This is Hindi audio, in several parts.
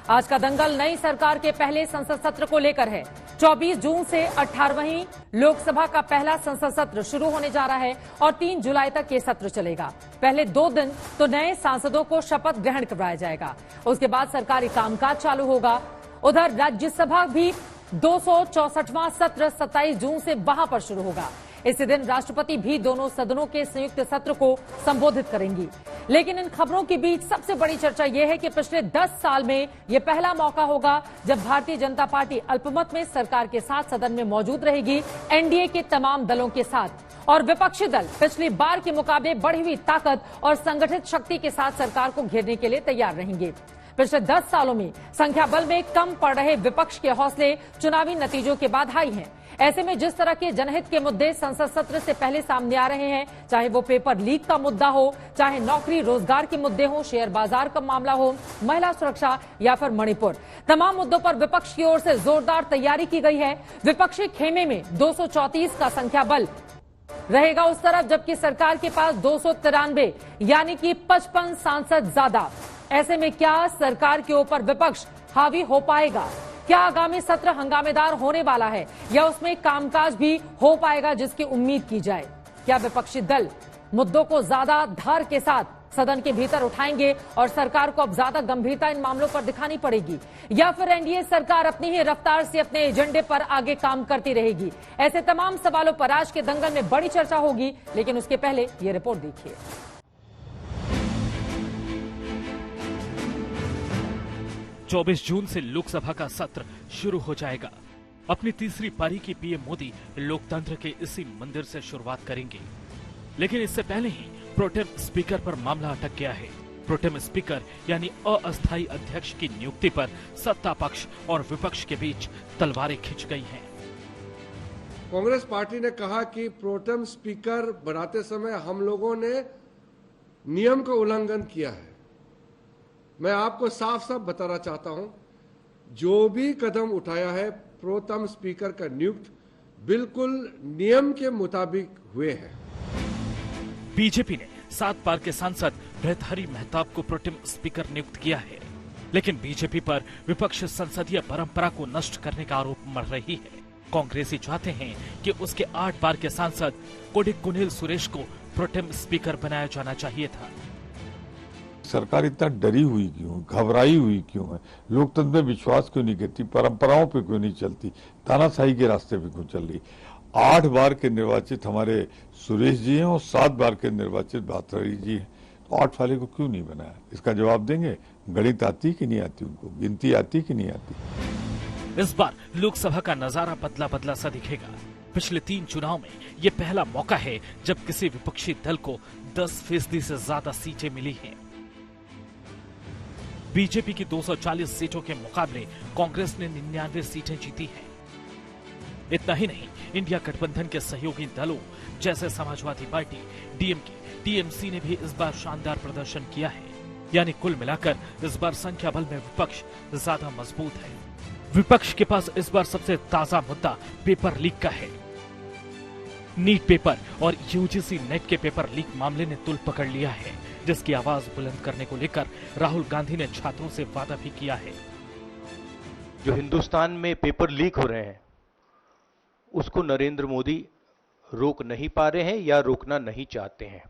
आज का दंगल नई सरकार के पहले संसद सत्र को लेकर है। 24 जून से 18वीं लोकसभा का पहला संसद सत्र शुरू होने जा रहा है और 3 जुलाई तक ये सत्र चलेगा। पहले 2 दिन तो नए सांसदों को शपथ ग्रहण करवाया जाएगा, उसके बाद सरकारी कामकाज चालू होगा। उधर राज्यसभा भी 264वां सत्र 27 जून से वहां पर शुरू होगा। इसी दिन राष्ट्रपति भी दोनों सदनों के संयुक्त सत्र को संबोधित करेंगी। लेकिन इन खबरों के बीच सबसे बड़ी चर्चा यह है कि पिछले 10 साल में यह पहला मौका होगा जब भारतीय जनता पार्टी अल्पमत में सरकार के साथ सदन में मौजूद रहेगी, एनडीए के तमाम दलों के साथ। और विपक्षी दल पिछली बार के मुकाबले बढ़ी हुई ताकत और संगठित शक्ति के साथ सरकार को घेरने के लिए तैयार रहेंगे। पिछले 10 सालों में संख्या बल में कम पड़ रहे विपक्ष के हौसले चुनावी नतीजों के बाद हाई हैं। ऐसे में जिस तरह के जनहित के मुद्दे संसद सत्र से पहले सामने आ रहे हैं, चाहे वो पेपर लीक का मुद्दा हो, चाहे नौकरी रोजगार के मुद्दे हो, शेयर बाजार का मामला हो, महिला सुरक्षा या फिर मणिपुर, तमाम मुद्दों पर विपक्ष की ओर से जोरदार तैयारी की गई है। विपक्षी खेमे में 234 का संख्या बल रहेगा उस तरफ, जबकि सरकार के पास 293 यानी कि 55 सांसद ज्यादा। ऐसे में क्या सरकार के ऊपर विपक्ष हावी हो पाएगा? क्या आगामी सत्र हंगामेदार होने वाला है या उसमें कामकाज भी हो पाएगा जिसकी उम्मीद की जाए? क्या विपक्षी दल मुद्दों को ज्यादा धार के साथ सदन के भीतर उठाएंगे और सरकार को अब ज्यादा गंभीरता इन मामलों पर दिखानी पड़ेगी, या फिर एनडीए सरकार अपनी ही रफ्तार से अपने एजेंडे पर आगे काम करती रहेगी? ऐसे तमाम सवालों पर आज के दंगल में बड़ी चर्चा होगी, लेकिन उसके पहले ये रिपोर्ट देखिए। 24 जून से लोकसभा का सत्र शुरू हो जाएगा। अपनी तीसरी पारी की पीएम मोदी लोकतंत्र के इसी मंदिर से शुरुआत करेंगे, लेकिन इससे पहले ही प्रोटेम स्पीकर पर मामला अटक गया है। प्रोटेम स्पीकर यानी अस्थायी अध्यक्ष की नियुक्ति पर सत्ता पक्ष और विपक्ष के बीच तलवारें खिंच गई हैं। कांग्रेस पार्टी ने कहा कि प्रोटेम स्पीकर बनाते समय हम लोगों ने नियम का उल्लंघन किया है। मैं आपको साफ साफ बताना चाहता हूं, जो भी कदम उठाया है प्रोटेम स्पीकर का नियुक्त बिल्कुल नियम के मुताबिक हुए हैं। बीजेपी ने 7 बार के सांसद भर्तृहरि मेहताब को प्रोटेम स्पीकर नियुक्त किया है, लेकिन बीजेपी पर विपक्ष संसदीय परंपरा को नष्ट करने का आरोप मढ़ रही है। कांग्रेसी चाहते हैं कि उसके 8 बार के सांसद कोडिकुनिल सुरेश को प्रोटेम स्पीकर बनाया जाना चाहिए था। सरकार इतना डरी हुई क्यों, घबराई हुई क्यों है? लोकतंत्र में विश्वास क्यों नहीं करती? परंपराओं पे क्यों नहीं चलती? तानाशाही के रास्ते पे क्यों चल रही? 8 बार के निर्वाचित हमारे सुरेश जी हैं और 7 बार के निर्वाचित भर्तृहरि जी हैं, तो 8 वाले को क्यों नहीं बनाया? इसका जवाब देंगे। गणित आती कि नहीं आती उनको, गिनती आती कि नहीं आती? इस बार लोकसभा का नजारा बदला बदला सा दिखेगा। पिछले 3 चुनाव में ये पहला मौका है जब किसी विपक्षी दल को 10% से ज्यादा सीटें मिली हैं। बीजेपी की 240 सीटों के मुकाबले कांग्रेस ने 99 सीटें जीती हैं। इतना ही नहीं, इंडिया गठबंधन के सहयोगी दलों जैसे समाजवादी पार्टी, डीएमके, टीएमसी ने भी इस बार शानदार प्रदर्शन किया है। यानी कुल मिलाकर इस बार संख्या बल में विपक्ष ज्यादा मजबूत है। विपक्ष के पास इस बार सबसे ताजा मुद्दा पेपर लीक का है। नीट पेपर और यूजीसी नेट के पेपर लीक मामले ने तुल पकड़ लिया है, जिसकी आवाज बुलंद करने को लेकर राहुल गांधी ने छात्रों से वादा भी किया है। जो हिंदुस्तान में पेपर लीक हो रहे हैं उसको नरेंद्र मोदी रोक नहीं पा रहे हैं या रोकना नहीं चाहते हैं।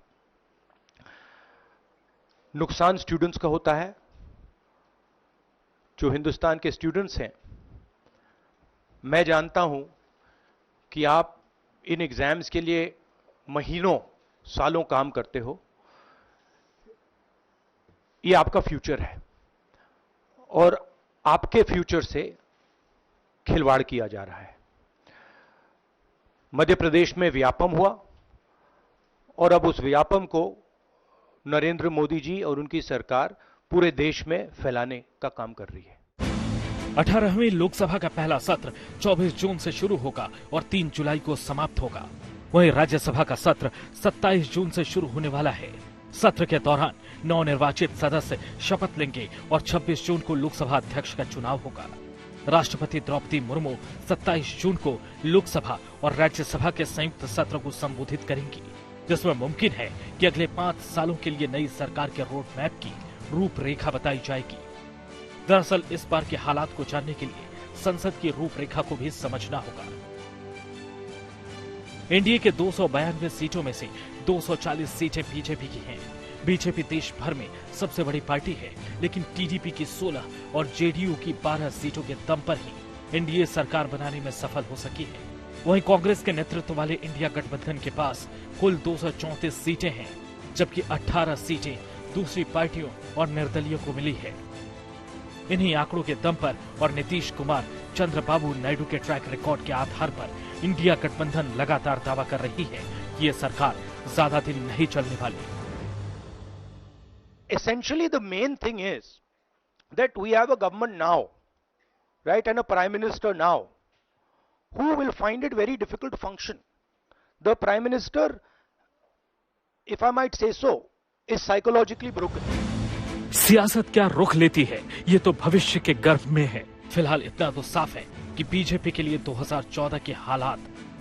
नुकसान स्टूडेंट्स का होता है। जो हिंदुस्तान के स्टूडेंट्स हैं, मैं जानता हूं कि आप इन एग्जाम्स के लिए महीनों सालों काम करते हो। ये आपका फ्यूचर है और आपके फ्यूचर से खिलवाड़ किया जा रहा है। मध्य प्रदेश में व्यापम हुआ और अब उस व्यापम को नरेंद्र मोदी जी और उनकी सरकार पूरे देश में फैलाने का काम कर रही है। 18वीं लोकसभा का पहला सत्र 24 जून से शुरू होगा और 3 जुलाई को समाप्त होगा। वहीं राज्यसभा का सत्र 27 जून से शुरू होने वाला है। सत्र के दौरान नवनिर्वाचित सदस्य शपथ लेंगे और 26 जून को लोकसभा अध्यक्ष का चुनाव होगा। राष्ट्रपति द्रौपदी मुर्मू 27 जून को लोकसभा और राज्यसभा के संयुक्त सत्र को संबोधित करेंगी, जिसमें मुमकिन है कि अगले 5 सालों के लिए नई सरकार के रोड मैप की रूपरेखा बताई जाएगी। दरअसल इस बार के हालात को जानने के लिए संसद की रूपरेखा को भी समझना होगा। एनडीए के 292 सीटों में से 240 सीटें बीजेपी की हैं। बीजेपी देश भर में सबसे बड़ी पार्टी है, लेकिन टीडीपी की 16 और जेडीयू की 12 सीटों के दम पर ही एनडीए सरकार बनाने में सफल हो सकी है। वहीं कांग्रेस के नेतृत्व वाले इंडिया गठबंधन के पास कुल 234 सीटें हैं, जबकि 18 सीटें दूसरी पार्टियों और निर्दलीयों को मिली है। इन्हीं आंकड़ों के दम पर और नीतीश कुमार, चंद्रबाबू नायडू के ट्रैक रिकॉर्ड के आधार पर इंडिया गठबंधन लगातार दावा कर रही है कि ये सरकार ज्यादा दिन नहीं चलने वाली। Essentially, the main thing is that we have a government now, right, and a prime minister now, who will find it very difficult to function. The prime minister, if I might say so, is psychologically broken. सियासत क्या रुख लेती है, ये तो भविष्य के गर्भ में है। फिलहाल इतना तो साफ है कि बीजेपी के लिए 2014 के हालात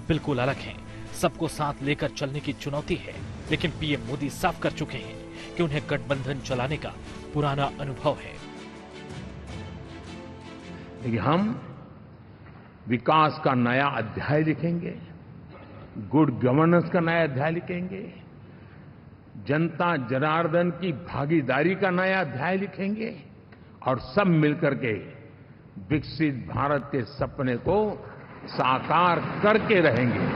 बिल्कुल अलग हैं। सबको साथ लेकर चलने की चुनौती है, लेकिन पीएम मोदी साफ कर चुके हैं कि उन्हें गठबंधन चलाने का पुराना अनुभव है। देखिए, हम विकास का नया अध्याय लिखेंगे, गुड गवर्नेंस का नया अध्याय लिखेंगे, जनता जनार्दन की भागीदारी का नया अध्याय लिखेंगे और सब मिलकर के विकसित भारत के सपने को साकार करके रहेंगे।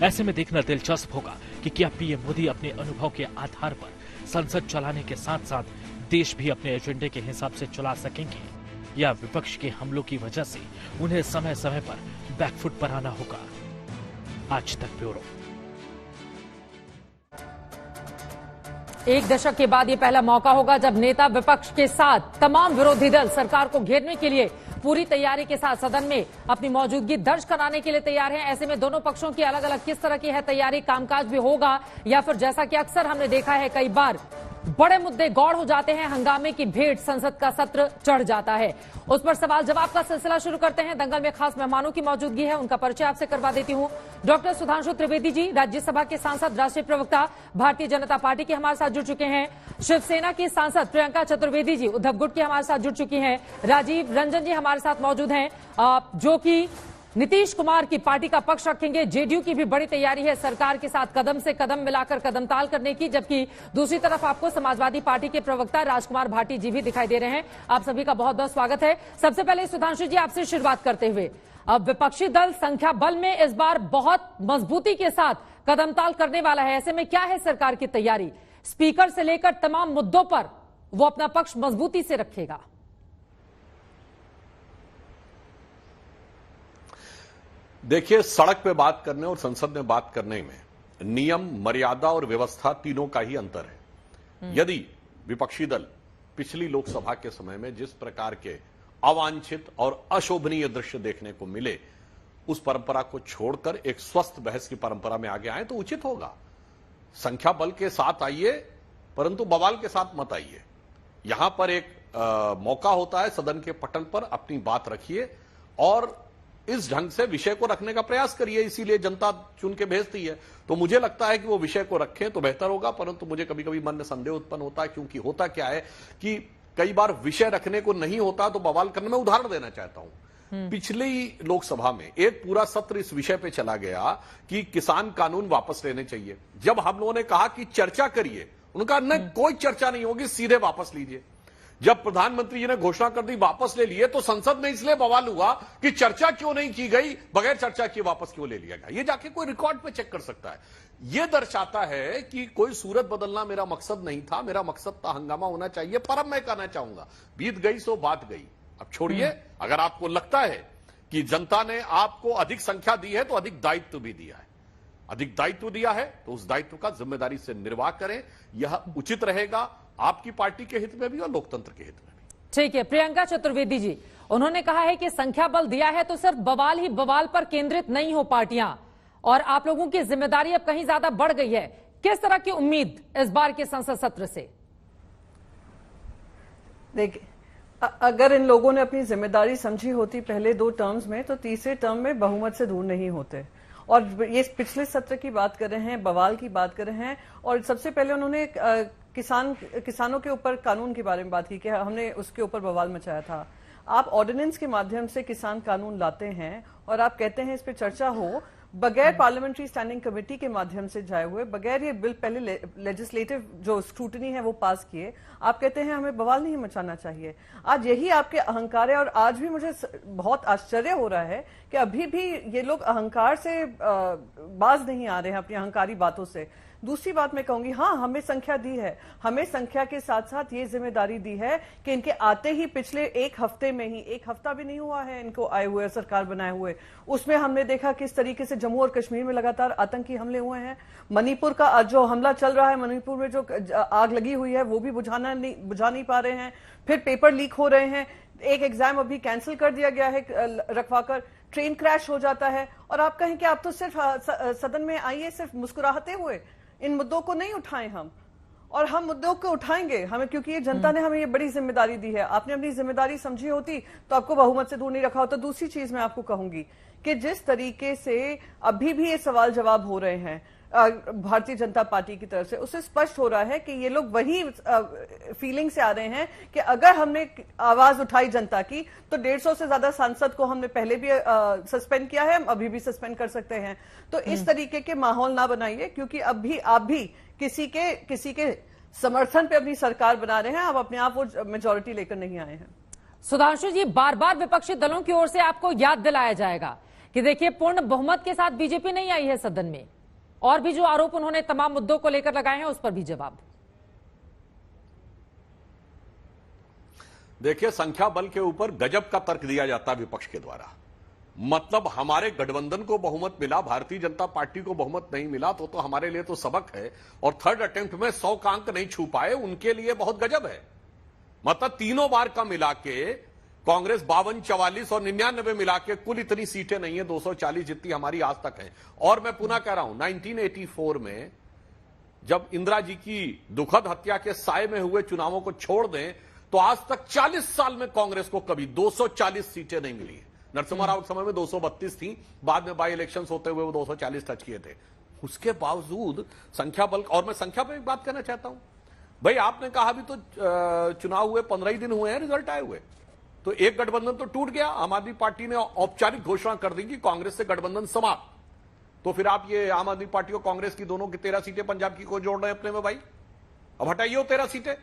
ऐसे में देखना दिलचस्प होगा कि क्या पीएम मोदी अपने अनुभव के आधार पर संसद चलाने के साथ साथ देश भी अपने एजेंडे के हिसाब से चला सकेंगे, या विपक्ष के हमलों की वजह से उन्हें समय समय पर बैकफुट पर आना होगा। आज तक ब्यूरो। एक दशक के बाद ये पहला मौका होगा जब नेता विपक्ष के साथ तमाम विरोधी दल सरकार को घेरने के लिए पूरी तैयारी के साथ सदन में अपनी मौजूदगी दर्ज कराने के लिए तैयार हैं। ऐसे में दोनों पक्षों की अलग अलग किस तरह की है तैयारी, कामकाज भी होगा या फिर जैसा कि अक्सर हमने देखा है कई बार बड़े मुद्दे गौड़ हो जाते हैं, हंगामे की भेंट संसद का सत्र चढ़ जाता है। उस पर सवाल जवाब का सिलसिला शुरू करते हैं। दंगल में खास मेहमानों की मौजूदगी है, उनका परिचय आपसे करवा देती हूं। डॉक्टर सुधांशु त्रिवेदी जी, राज्यसभा के सांसद, राष्ट्रीय प्रवक्ता, भारतीय जनता पार्टी के हमारे साथ जुड़ चुके हैं। शिवसेना की सांसद प्रियंका चतुर्वेदी जी उद्धव गुट के हमारे साथ जुड़ चुकी हैं। राजीव रंजन जी हमारे साथ मौजूद हैं, जो कि नीतीश कुमार की पार्टी का पक्ष रखेंगे। जेडीयू की भी बड़ी तैयारी है सरकार के साथ कदम से कदम मिलाकर कदमताल करने की, जबकि दूसरी तरफ आपको समाजवादी पार्टी के प्रवक्ता राजकुमार भाटी जी भी दिखाई दे रहे हैं। आप सभी का बहुत बहुत स्वागत है। सबसे पहले सुधांशु जी आपसे शुरुआत करते हुए, अब विपक्षी दल संख्या बल में इस बार बहुत मजबूती के साथ कदमताल करने वाला है। ऐसे में क्या है सरकार की तैयारी? स्पीकर से लेकर तमाम मुद्दों पर वो अपना पक्ष मजबूती से रखेगा। देखिए, सड़क पे बात करने और संसद में बात करने में नियम, मर्यादा और व्यवस्था तीनों का ही अंतर है। यदि विपक्षी दल पिछली लोकसभा के समय में जिस प्रकार के अवांछित और अशोभनीय दृश्य देखने को मिले, उस परंपरा को छोड़कर एक स्वस्थ बहस की परंपरा में आगे आए तो उचित होगा। संख्या बल के साथ आइए, परंतु बवाल के साथ मत आइए। यहां पर एक मौका होता है, सदन के पटल पर अपनी बात रखिए और इस ढंग से विषय को रखने का प्रयास करिए। इसीलिए जनता चुन के भेजती है। तो मुझे लगता है कि वो विषय को रखें तो बेहतर होगा, परंतु मुझे कभी कभी मन में संदेह उत्पन्न होता है, क्योंकि होता क्या है कि कई बार विषय रखने को नहीं होता तो बवाल करने में उदाहरण देना चाहता हूं। पिछली लोकसभा में एक पूरा सत्र इस विषय पे चला गया कि किसान कानून वापस लेने चाहिए। जब हम लोगों ने कहा कि चर्चा करिए, उनका न कोई चर्चा नहीं होगी, सीधे वापस लीजिए। जब प्रधानमंत्री जी ने घोषणा कर दी वापस ले लिए, तो संसद में इसलिए बवाल हुआ कि चर्चा क्यों नहीं की गई, बगैर चर्चा किए वापस क्यों ले लिया गया। ये जाके कोई रिकॉर्ड पे चेक कर सकता है। यह दर्शाता है कि कोई सूरत बदलना मेरा मकसद नहीं था, मेरा मकसद था हंगामा होना चाहिए। पर अब मैं कहना चाहूंगा, बीत गई सो बात गई, अब छोड़िए। अगर आपको लगता है कि जनता ने आपको अधिक संख्या दी है तो अधिक दायित्व भी दिया है, अधिक दायित्व दिया है तो उस दायित्व का जिम्मेदारी से निर्वाह करें। यह उचित रहेगा आपकी पार्टी के हित में भी और लोकतंत्र के हित में भी। ठीक है, प्रियंका चतुर्वेदी जी, उन्होंने कहा है कि संख्या बल दिया है तो सिर्फ बवाल ही बवाल पर केंद्रित नहीं हो पार्टियां, और आप लोगों की जिम्मेदारी अब कहीं ज्यादा बढ़ गई है। किस तरह की उम्मीद इस बार के संसद सत्र से? देखिए, अगर इन लोगों ने अपनी जिम्मेदारी समझी होती पहले 2 टर्म्स में, तो तीसरे टर्म में बहुमत से दूर नहीं होते। और ये पिछले सत्र की बात कर रहे हैं, बवाल की बात कर रहे हैं, और सबसे पहले उन्होंने किसानों के ऊपर कानून के बारे में बात की कि हमने उसके ऊपर बवाल मचाया था। आप ऑर्डिनेंस के माध्यम से किसान कानून लाते हैं और आप कहते हैं इस पे चर्चा हो, बगैर पार्लियामेंट्री स्टैंडिंग कमेटी के माध्यम से जाए हुए, बगैर ये बिल पहले लेजिस्लेटिव जो स्क्रूटनी है वो पास किए, आप कहते हैं हमें बवाल नहीं मचाना चाहिए। आज यही आपके अहंकार है और आज भी मुझे बहुत आश्चर्य हो रहा है कि अभी भी ये लोग अहंकार से बाज नहीं आ रहे हैं अपनी अहंकारी बातों से। दूसरी बात मैं कहूंगी, हाँ हमें संख्या दी है, हमें संख्या के साथ साथ ये जिम्मेदारी दी है कि इनके आते ही पिछले एक हफ्ते में ही, एक हफ्ता भी नहीं हुआ है इनको आए हुए, सरकार बनाए हुए, उसमें हमने देखा किस तरीके से जम्मू और कश्मीर में लगातार आतंकी हमले हुए हैं। मणिपुर का जो हमला चल रहा है, मणिपुर में जो आग लगी हुई है वो भी बुझा नहीं पा रहे हैं। फिर पेपर लीक हो रहे हैं, एक एग्जाम अभी कैंसिल कर दिया गया है रखवाकर, ट्रेन क्रैश हो जाता है और आप कहें कि आप तो सिर्फ सदन में आइए सिर्फ मुस्कुराते हुए, इन मुद्दों को नहीं उठाएं हम, और हम मुद्दों को उठाएंगे हमें, क्योंकि ये जनता ने हमें ये बड़ी जिम्मेदारी दी है। आपने अपनी जिम्मेदारी समझी होती तो आपको बहुमत से दूर नहीं रखा होता। दूसरी चीज मैं आपको कहूंगी कि जिस तरीके से अभी भी ये सवाल जवाब हो रहे हैं भारतीय जनता पार्टी की तरफ से, उससे स्पष्ट हो रहा है कि ये लोग वही फीलिंग से आ रहे हैं कि अगर हमने आवाज उठाई जनता की तो 150 से ज्यादा सांसद को हमने पहले भी सस्पेंड किया है, हम अभी भी सस्पेंड कर सकते हैं। तो इस तरीके के माहौल ना बनाइए, क्योंकि अब आप भी किसी के समर्थन पे अपनी सरकार बना रहे हैं, आप अपने आप वो मेजोरिटी लेकर नहीं आए हैं। सुधांशु जी, बार बार विपक्षी दलों की ओर से आपको याद दिलाया जाएगा कि देखिए पूर्ण बहुमत के साथ बीजेपी नहीं आई है सदन में, और भी जो आरोप उन्होंने तमाम मुद्दों को लेकर लगाए हैं उस पर भी जवाब। देखिए, संख्या बल के ऊपर गजब का तर्क दिया जाता है विपक्ष के द्वारा। मतलब हमारे गठबंधन को बहुमत मिला, भारतीय जनता पार्टी को बहुमत नहीं मिला, तो हमारे लिए तो सबक है, और थर्ड अटेम्प्ट में 100 का अंक नहीं छू पाए, उनके लिए बहुत गजब है। मतलब तीनों बार का मिला के कांग्रेस 52, 44 और 99 मिला के कुल इतनी सीटें नहीं है 240 जितनी हमारी आज तक है। और मैं पुनः कह रहा हूं, 1984 में जब इंदिरा जी की दुखद हत्या के साए में हुए चुनावों को छोड़ दें तो आज तक 40 साल में कांग्रेस को कभी 240 सीटें नहीं मिली। नरसिम्हा राव के समय में 232 थी, बाद में बाई इलेक्शंस होते हुए वो 240 टच किए थे। उसके बावजूद संख्या बल, और मैं संख्या पर एक बात कहना चाहता हूं भाई, आपने कहा अभी तो चुनाव हुए 15 ही दिन हुए हैं, रिजल्ट आए हुए, तो एक गठबंधन तो टूट गया। आम आदमी पार्टी ने औपचारिक घोषणा कर दी कि कांग्रेस से गठबंधन समाप्त। तो फिर आप ये आम आदमी पार्टी और कांग्रेस की दोनों की 13 सीटें पंजाब की को जोड़ रहे हैं अपने में भाई। अब हटाइए वो 13 सीटें,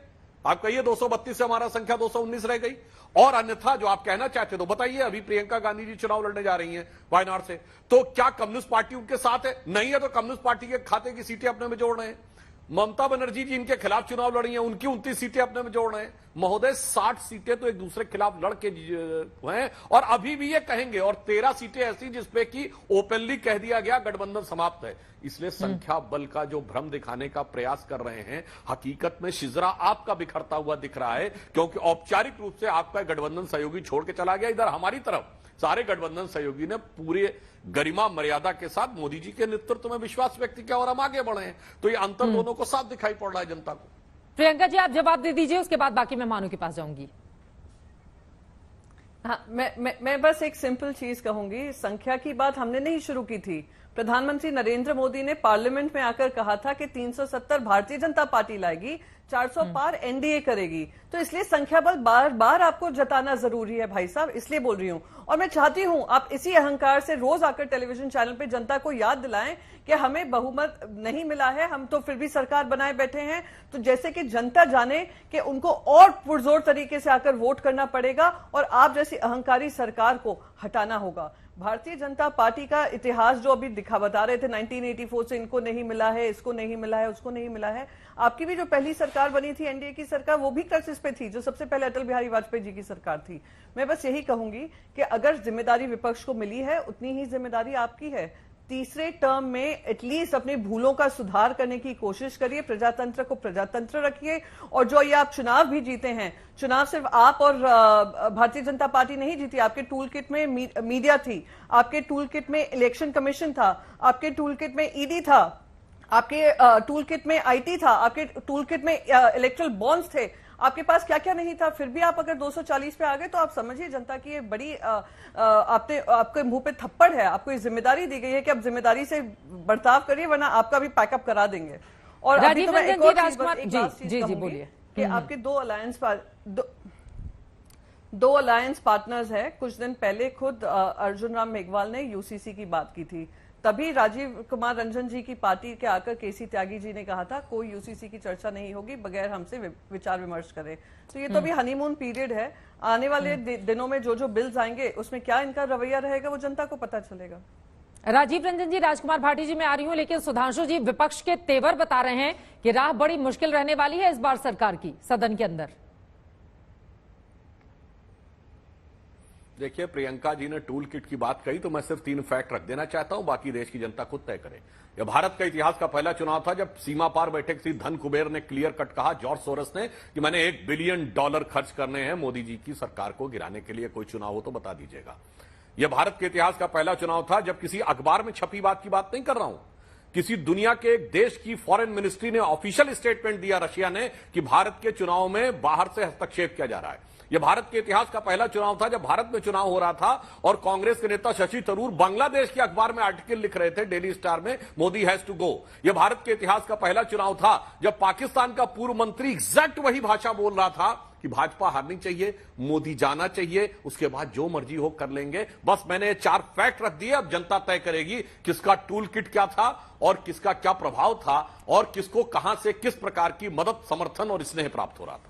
आप कहिए 232 से हमारा संख्या 219 रह गई। और अन्यथा जो आप कहना चाहते तो बताइए, अभी प्रियंका गांधी जी चुनाव लड़ने जा रही हैं वायनाड से, तो क्या कम्युनिस्ट पार्टी उनके साथ है? नहीं है तो कम्युनिस्ट पार्टी के खाते की सीटें अपने में जोड़ रहे हैं। ममता बनर्जी जी इनके खिलाफ चुनाव लड़ी हैं, उनकी 29 सीटें अपने में जोड़ रहे हैं। महोदय 60 सीटें तो एक दूसरे के खिलाफ लड़के हैं, और अभी भी ये कहेंगे, और 13 सीटें ऐसी जिसपे कि ओपनली कह दिया गया गठबंधन समाप्त है। इसलिए संख्या बल का जो भ्रम दिखाने का प्रयास कर रहे हैं, हकीकत में शिजरा आपका बिखरता हुआ दिख रहा है, क्योंकि औपचारिक रूप से आपका गठबंधन सहयोगी छोड़ के चला गया। इधर हमारी तरफ सारे गठबंधन सहयोगी ने पूरे गरिमा मर्यादा के साथ मोदी जी के नेतृत्व में विश्वास व्यक्त किया और हम आगे बढ़े हैं। तो ये अंतर दोनों को साफ दिखाई पड़ रहा है जनता को। प्रियंका जी, आप जवाब दे दीजिए, उसके बाद बाकी मेहमानों के पास जाऊंगी। हाँ, मैं बस एक सिंपल चीज कहूंगी, संख्या की बात हमने नहीं शुरू की थी। प्रधानमंत्री नरेंद्र मोदी ने पार्लियामेंट में आकर कहा था कि 370 भारतीय जनता पार्टी लाएगी, 400 पार एनडीए करेगी। तो इसलिए संख्या बल बार बार आपको जताना जरूरी है भाई साहब, इसलिए बोल रही हूं। और मैं चाहती हूं आप इसी अहंकार से रोज आकर टेलीविजन चैनल पे जनता को याद दिलाएं कि हमें बहुमत नहीं मिला है, हम तो फिर भी सरकार बनाए बैठे हैं। तो जैसे कि जनता जाने कि उनको और पुरजोर तरीके से आकर वोट करना पड़ेगा और आप जैसी अहंकारी सरकार को हटाना होगा। भारतीय जनता पार्टी का इतिहास जो अभी बता रहे थे 1984 से इनको नहीं मिला है, इसको नहीं मिला है, उसको नहीं मिला है। आपकी भी जो पहली सरकार बनी थी एनडीए की सरकार, वो भी क्राइसिस पे थी, जो सबसे पहले अटल बिहारी वाजपेयी जी की सरकार थी। मैं बस यही कहूंगी कि अगर जिम्मेदारी विपक्ष को मिली है उतनी ही जिम्मेदारी आपकी है। तीसरे टर्म में एटलीस्ट अपनी भूलों का सुधार करने की कोशिश करिए, प्रजातंत्र को प्रजातंत्र रखिए। और जो ये आप चुनाव भी जीते हैं, चुनाव सिर्फ आप और भारतीय जनता पार्टी नहीं जीती, आपके टूल किट में मीडिया थी, आपके टूल किट में इलेक्शन कमीशन था, आपके टूल किट में ईडी था, आपके टूल किट में आईटी था, आपके टूल किट में इलेक्ट्रल बॉन्ड्स थे, आपके पास क्या क्या नहीं था। फिर भी आप अगर 240 पे आ गए तो आप समझिए जनता की ये बड़ी आपके मुंह पे थप्पड़ है। आपको ये जिम्मेदारी दी गई है कि आप जिम्मेदारी से बर्ताव करिए, वरना आपका भी पैकअप करा देंगे। और अभी राजीव तो मैं रंजन एक जी, और चीज राजकुमार एक जी, last चीज जी, कहूंगी बोलिए। कि आपके दो अलायंस पार्टनर्स है। कुछ दिन पहले खुद अर्जुन राम मेघवाल ने यूसीसी की बात की थी, तभी राजीव कुमार रंजन जी की पार्टी के आकर केसी त्यागी जी ने कहा था कोई यूसीसी की चर्चा नहीं होगी बगैर हमसे विचार विमर्श करे। तो ये तो अभी हनीमून पीरियड है, आने वाले दिनों में जो जो बिल्स आएंगे उसमें क्या इनका रवैया रहेगा वो जनता को पता चलेगा। राजीव रंजन जी, राजकुमार भाटी जी मैं आ रही हूं, लेकिन सुधांशु जी विपक्ष के तेवर बता रहे हैं कि राह बड़ी मुश्किल रहने वाली है इस बार सरकार की सदन के अंदर। देखिए, प्रियंका जी ने टूल किट की बात कही तो मैं सिर्फ 3 फैक्ट रख देना चाहता हूं, बाकी देश की जनता खुद तय करे। यह भारत का इतिहास का पहला चुनाव था जब सीमा पार बैठे किसी धन कुबेर ने क्लियर कट कहा, जॉर्ज सोरस ने, कि मैंने $1 बिलियन खर्च करने हैं मोदी जी की सरकार को गिराने के लिए। कोई चुनाव हो तो बता दीजिएगा। यह भारत के इतिहास का पहला चुनाव था जब किसी अखबार में छपी बात की बात नहीं कर रहा हूं, किसी दुनिया के एक देश की फॉरेन मिनिस्ट्री ने ऑफिशियल स्टेटमेंट दिया, रशिया ने, कि भारत के चुनाव में बाहर से हस्तक्षेप किया जा रहा है। यह भारत के इतिहास का पहला चुनाव था जब भारत में चुनाव हो रहा था और कांग्रेस के नेता शशि थरूर बांग्लादेश के अखबार में आर्टिकल लिख रहे थे, डेली स्टार में, मोदी हैज टू गो। यह भारत के इतिहास का पहला चुनाव था जब पाकिस्तान का पूर्व मंत्री एग्जैक्ट वही भाषा बोल रहा था कि भाजपा हारनी चाहिए, मोदी जाना चाहिए, उसके बाद जो मर्जी हो कर लेंगे। बस मैंने 4 फैक्ट रख दिए, अब जनता तय करेगी किसका टूल किट क्या था और किसका क्या प्रभाव था और किसको कहां से किस प्रकार की मदद, समर्थन और स्नेह प्राप्त हो रहा था।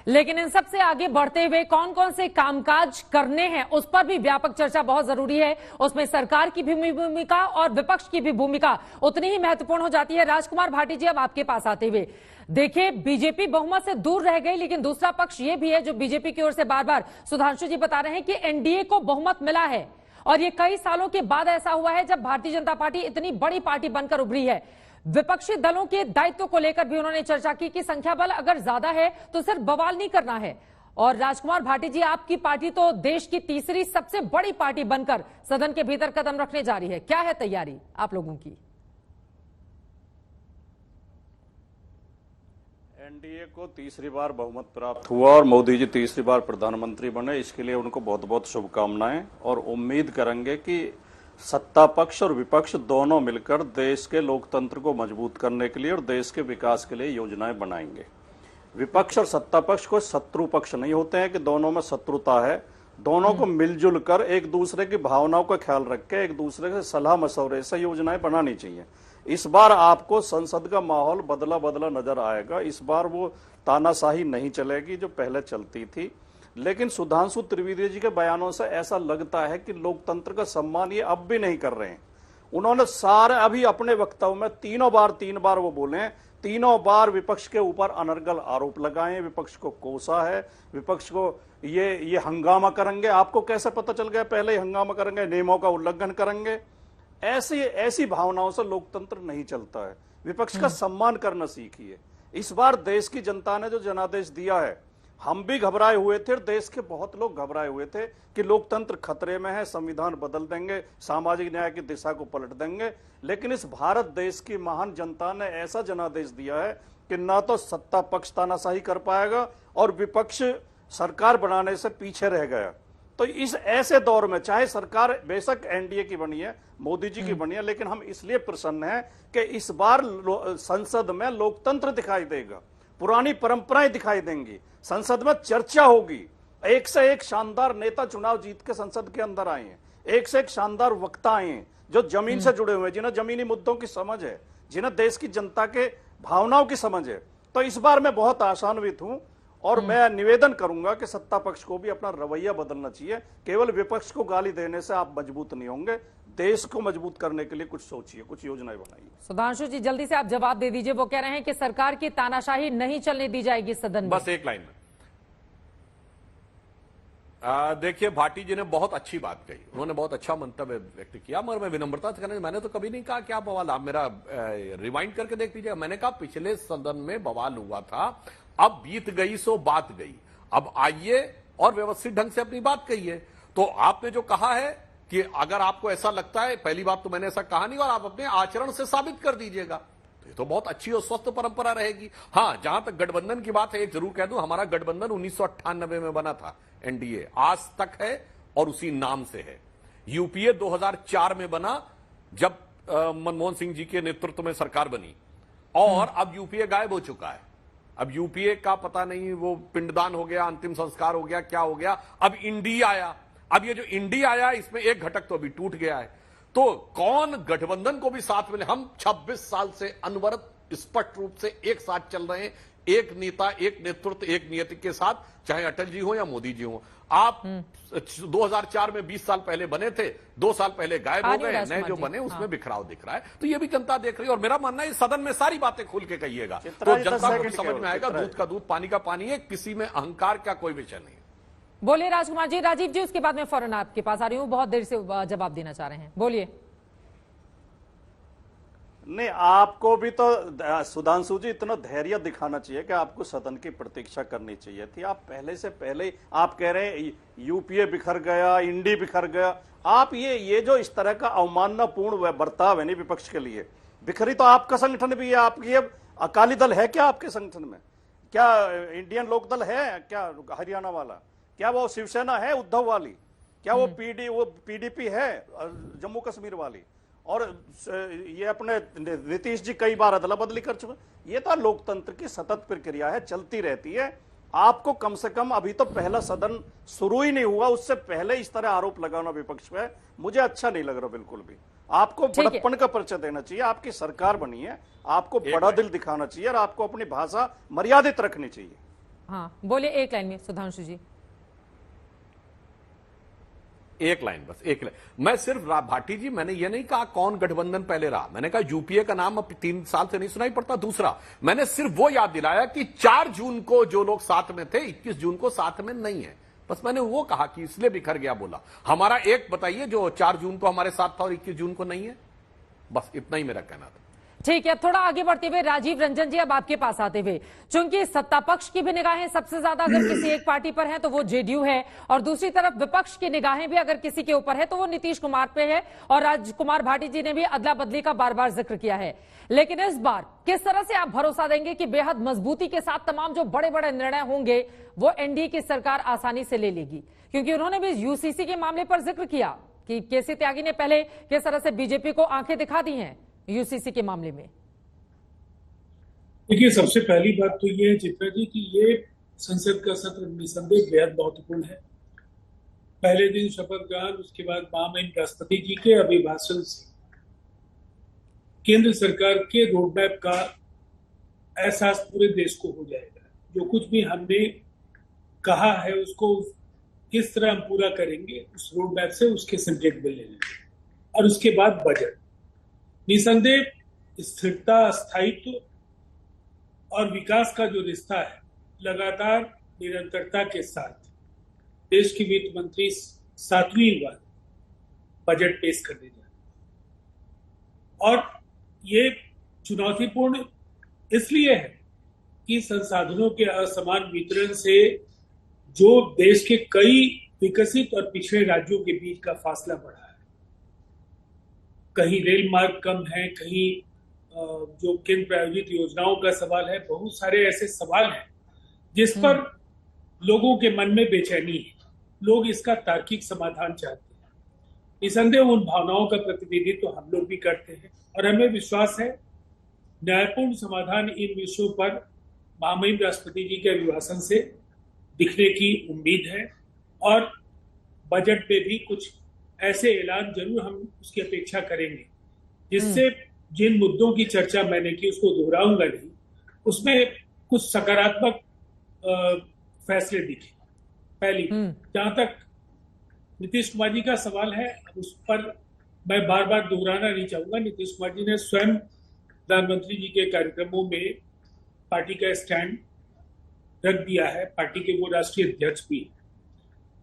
लेकिन इन सबसे आगे बढ़ते हुए कौन कौन से कामकाज करने हैं उस पर भी व्यापक चर्चा बहुत जरूरी है। उसमें सरकार की भी भूमिका और विपक्ष की भी भूमिका उतनी ही महत्वपूर्ण हो जाती है। राजकुमार भाटी जी, अब आपके पास आते हुए देखिए, बीजेपी बहुमत से दूर रह गई, लेकिन दूसरा पक्ष ये भी है जो बीजेपी की ओर से बार बार सुधांशु जी बता रहे हैं कि एनडीए को बहुमत मिला है और ये कई सालों के बाद ऐसा हुआ है जब भारतीय जनता पार्टी इतनी बड़ी पार्टी बनकर उभरी है। विपक्षी दलों के दायित्व को लेकर भी उन्होंने चर्चा की कि संख्या बल अगर ज्यादा है तो सिर्फ बवाल नहीं करना है। और राजकुमार भाटी जी, आपकी पार्टी तो देश की तीसरी सबसे बड़ी पार्टी बनकर सदन के भीतर कदम रखने जा रही है, क्या है तैयारी आप लोगों की? एनडीए को तीसरी बार बहुमत प्राप्त हुआ और मोदी जी तीसरी बार प्रधानमंत्री बने, इसके लिए उनको बहुत बहुत शुभकामनाएं और उम्मीद करेंगे कि सत्ता पक्ष और विपक्ष दोनों मिलकर देश के लोकतंत्र को मजबूत करने के लिए और देश के विकास के लिए योजनाएं बनाएंगे। विपक्ष और सत्ता पक्ष कोई शत्रु पक्ष नहीं होते हैं कि दोनों में शत्रुता है। दोनों को मिलजुल कर एक दूसरे की भावनाओं का ख्याल रख के एक दूसरे से सलाह मशवरे से योजनाएं बनानी चाहिए। इस बार आपको संसद का माहौल बदला बदला नजर आएगा। इस बार वो तानाशाही नहीं चलेगी जो पहले चलती थी, लेकिन सुधांशु त्रिवेदी जी के बयानों से ऐसा लगता है कि लोकतंत्र का सम्मान ये अब भी नहीं कर रहे हैं। उन्होंने सारे अभी अपने वक्तव्य में 3 बार वो बोले, 3 बार विपक्ष के ऊपर अनर्गल आरोप लगाए, विपक्ष को कोसा है, विपक्ष को ये हंगामा करेंगे। आपको कैसे पता चल गया पहले ही हंगामा करेंगे, नियमों का उल्लंघन करेंगे? ऐसी भावनाओं से लोकतंत्र नहीं चलता है। विपक्ष का सम्मान करना सीखिए। इस बार देश की जनता ने जो जनादेश दिया है, हम भी घबराए हुए थे, देश के बहुत लोग घबराए हुए थे कि लोकतंत्र खतरे में है, संविधान बदल देंगे, सामाजिक न्याय की दिशा को पलट देंगे। लेकिन इस भारत देश की महान जनता ने ऐसा जनादेश दिया है कि ना तो सत्ता पक्ष तानाशाही कर पाएगा और विपक्ष सरकार बनाने से पीछे रह गया। तो इस ऐसे दौर में चाहे सरकार बेशक एनडीए की बनी है, मोदी जी की बनी है, लेकिन हम इसलिए प्रसन्न हैं कि इस बार संसद में लोकतंत्र दिखाई देगा, पुरानी परंपराएं दिखाई देंगी, संसद में चर्चा होगी। एक से एक शानदार नेता चुनाव जीत के संसद के अंदर आए हैं, एक से एक शानदार वक्ता आए हैं जो जमीन से जुड़े हुए हैं, जिन्हें जमीनी मुद्दों की समझ है, जिन्हें देश की जनता के भावनाओं की समझ है। तो इस बार मैं बहुत आशान्वित हूं और मैं निवेदन करूंगा कि सत्ता पक्ष को भी अपना रवैया बदलना चाहिए। केवल विपक्ष को गाली देने से आप मजबूत नहीं होंगे। देश को मजबूत करने के लिए कुछ सोचिए, कुछ योजनाएं बनाइए। सुधांशु जी, जल्दी से आप जवाब दे दीजिए। वो कह रहे हैं कि सरकार की तानाशाही नहीं चलने दी जाएगी सदन में। बस एक लाइन में देखिए, भाटी जी ने बहुत अच्छी बात कही, उन्होंने बहुत अच्छा मंतव्य व्यक्त किया, मगर मैं विनम्रता से कहना, मैंने तो कभी नहीं कहा क्या बवाल। आप मेरा रिवाइंड करके देख लीजिए, मैंने कहा पिछले सदन में बवाल हुआ था, अब बीत गई सो बात गई, अब आइए और व्यवस्थित ढंग से अपनी बात कहिए। तो आपने जो कहा है कि अगर आपको ऐसा लगता है, पहली बात तो मैंने ऐसा कहा नहीं और आप अपने आचरण से साबित कर दीजिएगा, तो ये तो बहुत अच्छी और स्वस्थ परंपरा रहेगी। हां, जहां तक गठबंधन की बात है, एक जरूर कह दूं, हमारा गठबंधन 1998 में बना था, एनडीए आज तक है और उसी नाम से है। यूपीए 2004 में बना, जब मनमोहन सिंह जी के नेतृत्व में सरकार बनी, और अब यूपीए गायब हो चुका है। अब यूपीए का पता नहीं, वो पिंडदान हो गया, अंतिम संस्कार हो गया, क्या हो गया। अब इंडी आया। अब ये जो इंडी आया, इसमें एक घटक तो अभी टूट गया है। तो कौन गठबंधन को भी साथ में ले? हम 26 साल से अनवरत स्पष्ट रूप से एक साथ चल रहे हैं, एक नेता, एक नेतृत्व, एक नियति के साथ, चाहे अटल जी हो या मोदी जी हो। आप 2004 में 20 साल पहले बने थे, 2 साल पहले गायब हो गए, नए जो बने उसमें बिखराव दिख रहा है। तो ये भी जनता देख रही है। और मेरा मानना है सदन में सारी बातें खुल के कहिएगा तो जनता को भी समझ में आएगा दूध का दूध पानी का पानी है, किसी में अहंकार का कोई विषय नहीं है। बोलिए राजकुमार जी। राजीव जी, उसके बाद मैं फौरन आपके पास आ रही हूं, बहुत देर से जवाब देना चाह रहे हैं, बोलिए। नहीं, आपको भी तो सुधांशु जी इतना धैर्य दिखाना चाहिए कि आपको सदन की प्रतीक्षा करनी चाहिए थी। आप पहले से पहले आप कह रहे हैं यूपीए बिखर गया, इंडी बिखर गया। आप ये जो इस तरह का अवमाननापूर्ण बर्ताव है नहीं विपक्ष के लिए, बिखरी तो आपका संगठन भी है। आपकी अकाली दल है क्या आपके संगठन में? क्या इंडियन लोकदल है क्या हरियाणा वाला? क्या वो शिवसेना है उद्धव वाली? क्या वो पीडीपी है जम्मू कश्मीर वाली? और ये अपने नीतीश जी कई बार अदला बदली कर चुके। ये तो लोकतंत्र की सतत प्रक्रिया है, चलती रहती है। आपको कम से कम अभी तो पहला सदन शुरू ही नहीं हुआ, उससे पहले इस तरह आरोप लगाना विपक्ष पे मुझे अच्छा नहीं लग रहा बिल्कुल भी। आपको बड़प्पन का परिचय देना चाहिए। आपकी सरकार बनी है, आपको बड़ा दिल दिखाना चाहिए और आपको अपनी भाषा मर्यादित रखनी चाहिए। हाँ, बोले एक लाइन में सुधांशु जी। एक लाइन, बस एक लाइन। मैं सिर्फ भाटी जी, मैंने ये नहीं कहा कौन गठबंधन पहले रहा, मैंने कहा यूपीए का नाम अब 3 साल से नहीं सुनाई पड़ता। दूसरा, मैंने सिर्फ वो याद दिलाया कि 4 जून को जो लोग साथ में थे, 21 जून को साथ में नहीं है। बस मैंने वो कहा कि इसलिए बिखर गया बोला। हमारा एक बताइए जो 4 जून को हमारे साथ था और 21 जून को नहीं है। बस इतना ही मेरा कहना था। ठीक है, थोड़ा आगे बढ़ते हुए राजीव रंजन जी, अब आपके पास आते हुए, चूंकि सत्ता पक्ष की भी निगाहें सबसे ज्यादा अगर किसी एक पार्टी पर है तो वो जेडीयू है, और दूसरी तरफ विपक्ष की निगाहें भी अगर किसी के ऊपर है तो वो नीतीश कुमार पे है। और राजकुमार भाटी जी ने भी अदला बदली का बार बार जिक्र किया है। लेकिन इस बार किस तरह से आप भरोसा देंगे कि बेहद मजबूती के साथ तमाम जो बड़े बड़े निर्णय होंगे वो एनडीए की सरकार आसानी से ले लेगी? क्योंकि उन्होंने भी यूसीसी के मामले पर जिक्र किया कि केसी त्यागी ने पहले किस तरह से बीजेपी को आंखें दिखा दी हैं यूसीसी के मामले में। देखिए, सबसे पहली बात तो ये है चित्रा जी कि ये संसद का सत्र निसंदेह बेहद महत्वपूर्ण है। पहले दिन शपथ ग्रहण, उसके बाद महामहिम राष्ट्रपति जी के अभिभाषण से केंद्र सरकार के रोडमैप का एहसास पूरे देश को हो जाएगा। जो कुछ भी हमने कहा है उसको किस तरह हम पूरा करेंगे, उस रोडमैप से उसके संकेत मिल लेंगे। और उसके बाद बजट, निसंदेह स्थिरता, स्थायित्व और विकास का जो रिश्ता है, लगातार निरंतरता के साथ देश की वित्त मंत्री 7वीं बार बजट पेश करने जा रहे हैं। और ये चुनौतीपूर्ण इसलिए है कि संसाधनों के असमान वितरण से जो देश के कई विकसित और पिछड़े राज्यों के बीच का फासला बढ़ा है, कहीं रेल मार्ग कम है, कहीं जो केंद्र प्रायोजित योजनाओं का सवाल है, बहुत सारे ऐसे सवाल हैं जिस पर लोगों के मन में बेचैनी है। लोग इसका तार्किक समाधान चाहते हैं। निसंदेह उन भावनाओं का प्रतिनिधित्व हम लोग भी करते हैं और हमें विश्वास है न्यायपूर्ण समाधान इन विषयों पर महामहिम राष्ट्रपति जी के अभिभाषण से दिखने की उम्मीद है। और बजट में भी कुछ ऐसे ऐलान जरूर हम उसकी अपेक्षा करेंगे जिससे जिन मुद्दों की चर्चा मैंने की उसको दोहराऊंगा नहीं, उसमें कुछ सकारात्मक फैसले दिखे। पहली, जहां तक नीतीश कुमार जी का सवाल है, उस पर मैं बार बार दोहराना नहीं चाहूंगा। नीतीश कुमार जी ने स्वयं प्रधानमंत्री जी के कार्यक्रमों में पार्टी का स्टैंड रख दिया है, पार्टी के वो राष्ट्रीय अध्यक्ष भी।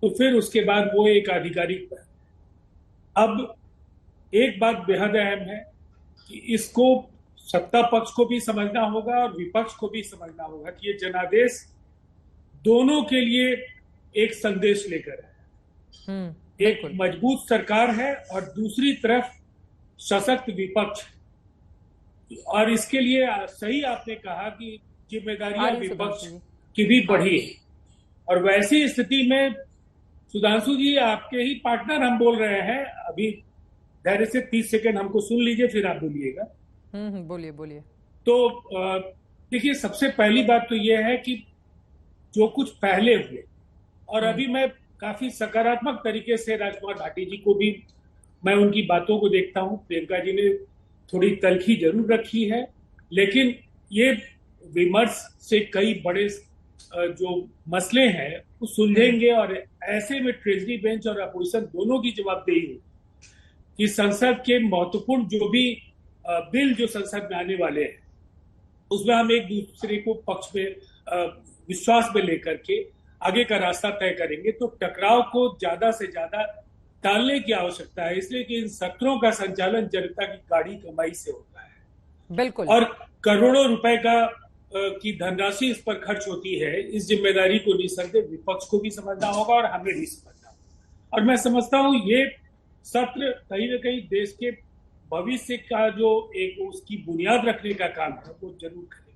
तो फिर उसके बाद वो एक आधिकारिक, अब एक बात बेहद अहम है कि इसको सत्ता पक्ष को भी समझना होगा और विपक्ष को भी समझना होगा कि ये जनादेश दोनों के लिए एक संदेश लेकर है। एक मजबूत सरकार है और दूसरी तरफ सशक्त विपक्ष, और इसके लिए सही आपने कहा कि जिम्मेदारियां विपक्ष की भी बढ़ी है। और वैसी स्थिति में सुधांशु जी, आपके ही पार्टनर हम बोल रहे हैं, अभी धैर्य से 30 सेकंड हमको सुन लीजिए, फिर आप बोलिएगा। बोलिए बोलिए। तो देखिए, सबसे पहली बात तो यह है कि जो कुछ पहले हुए, और अभी मैं काफी सकारात्मक तरीके से राजकुमार भाटी जी को भी, मैं उनकी बातों को देखता हूं। प्रियंका जी ने थोड़ी तलखी जरूर रखी है, लेकिन ये विमर्श से कई बड़े जो मसले हैं वो सुलझेंगे, और ऐसे में ट्रेजरी बेंच और अपोजिशन दोनों की जवाबदेही हो कि संसद के महत्वपूर्ण जो भी बिल जो संसद में आने वाले हैं उसमें हम एक दूसरे को पक्ष में विश्वास में लेकर के आगे का रास्ता तय करेंगे। तो टकराव को ज्यादा से ज्यादा टालने की आवश्यकता है, इसलिए कि इन सत्रों का संचालन जनता की गाढ़ी कमाई से होता है। बिल्कुल। और करोड़ों रुपए की धनराशि इस पर खर्च होती है। इस जिम्मेदारी को निसंदेह विपक्ष को भी समझना होगा और हमें भी समझना होगा। और मैं समझता हूं ये सत्र कहीं ना कहीं देश के भविष्य का जो एक उसकी बुनियाद रखने का काम है वो जरूर करेगा।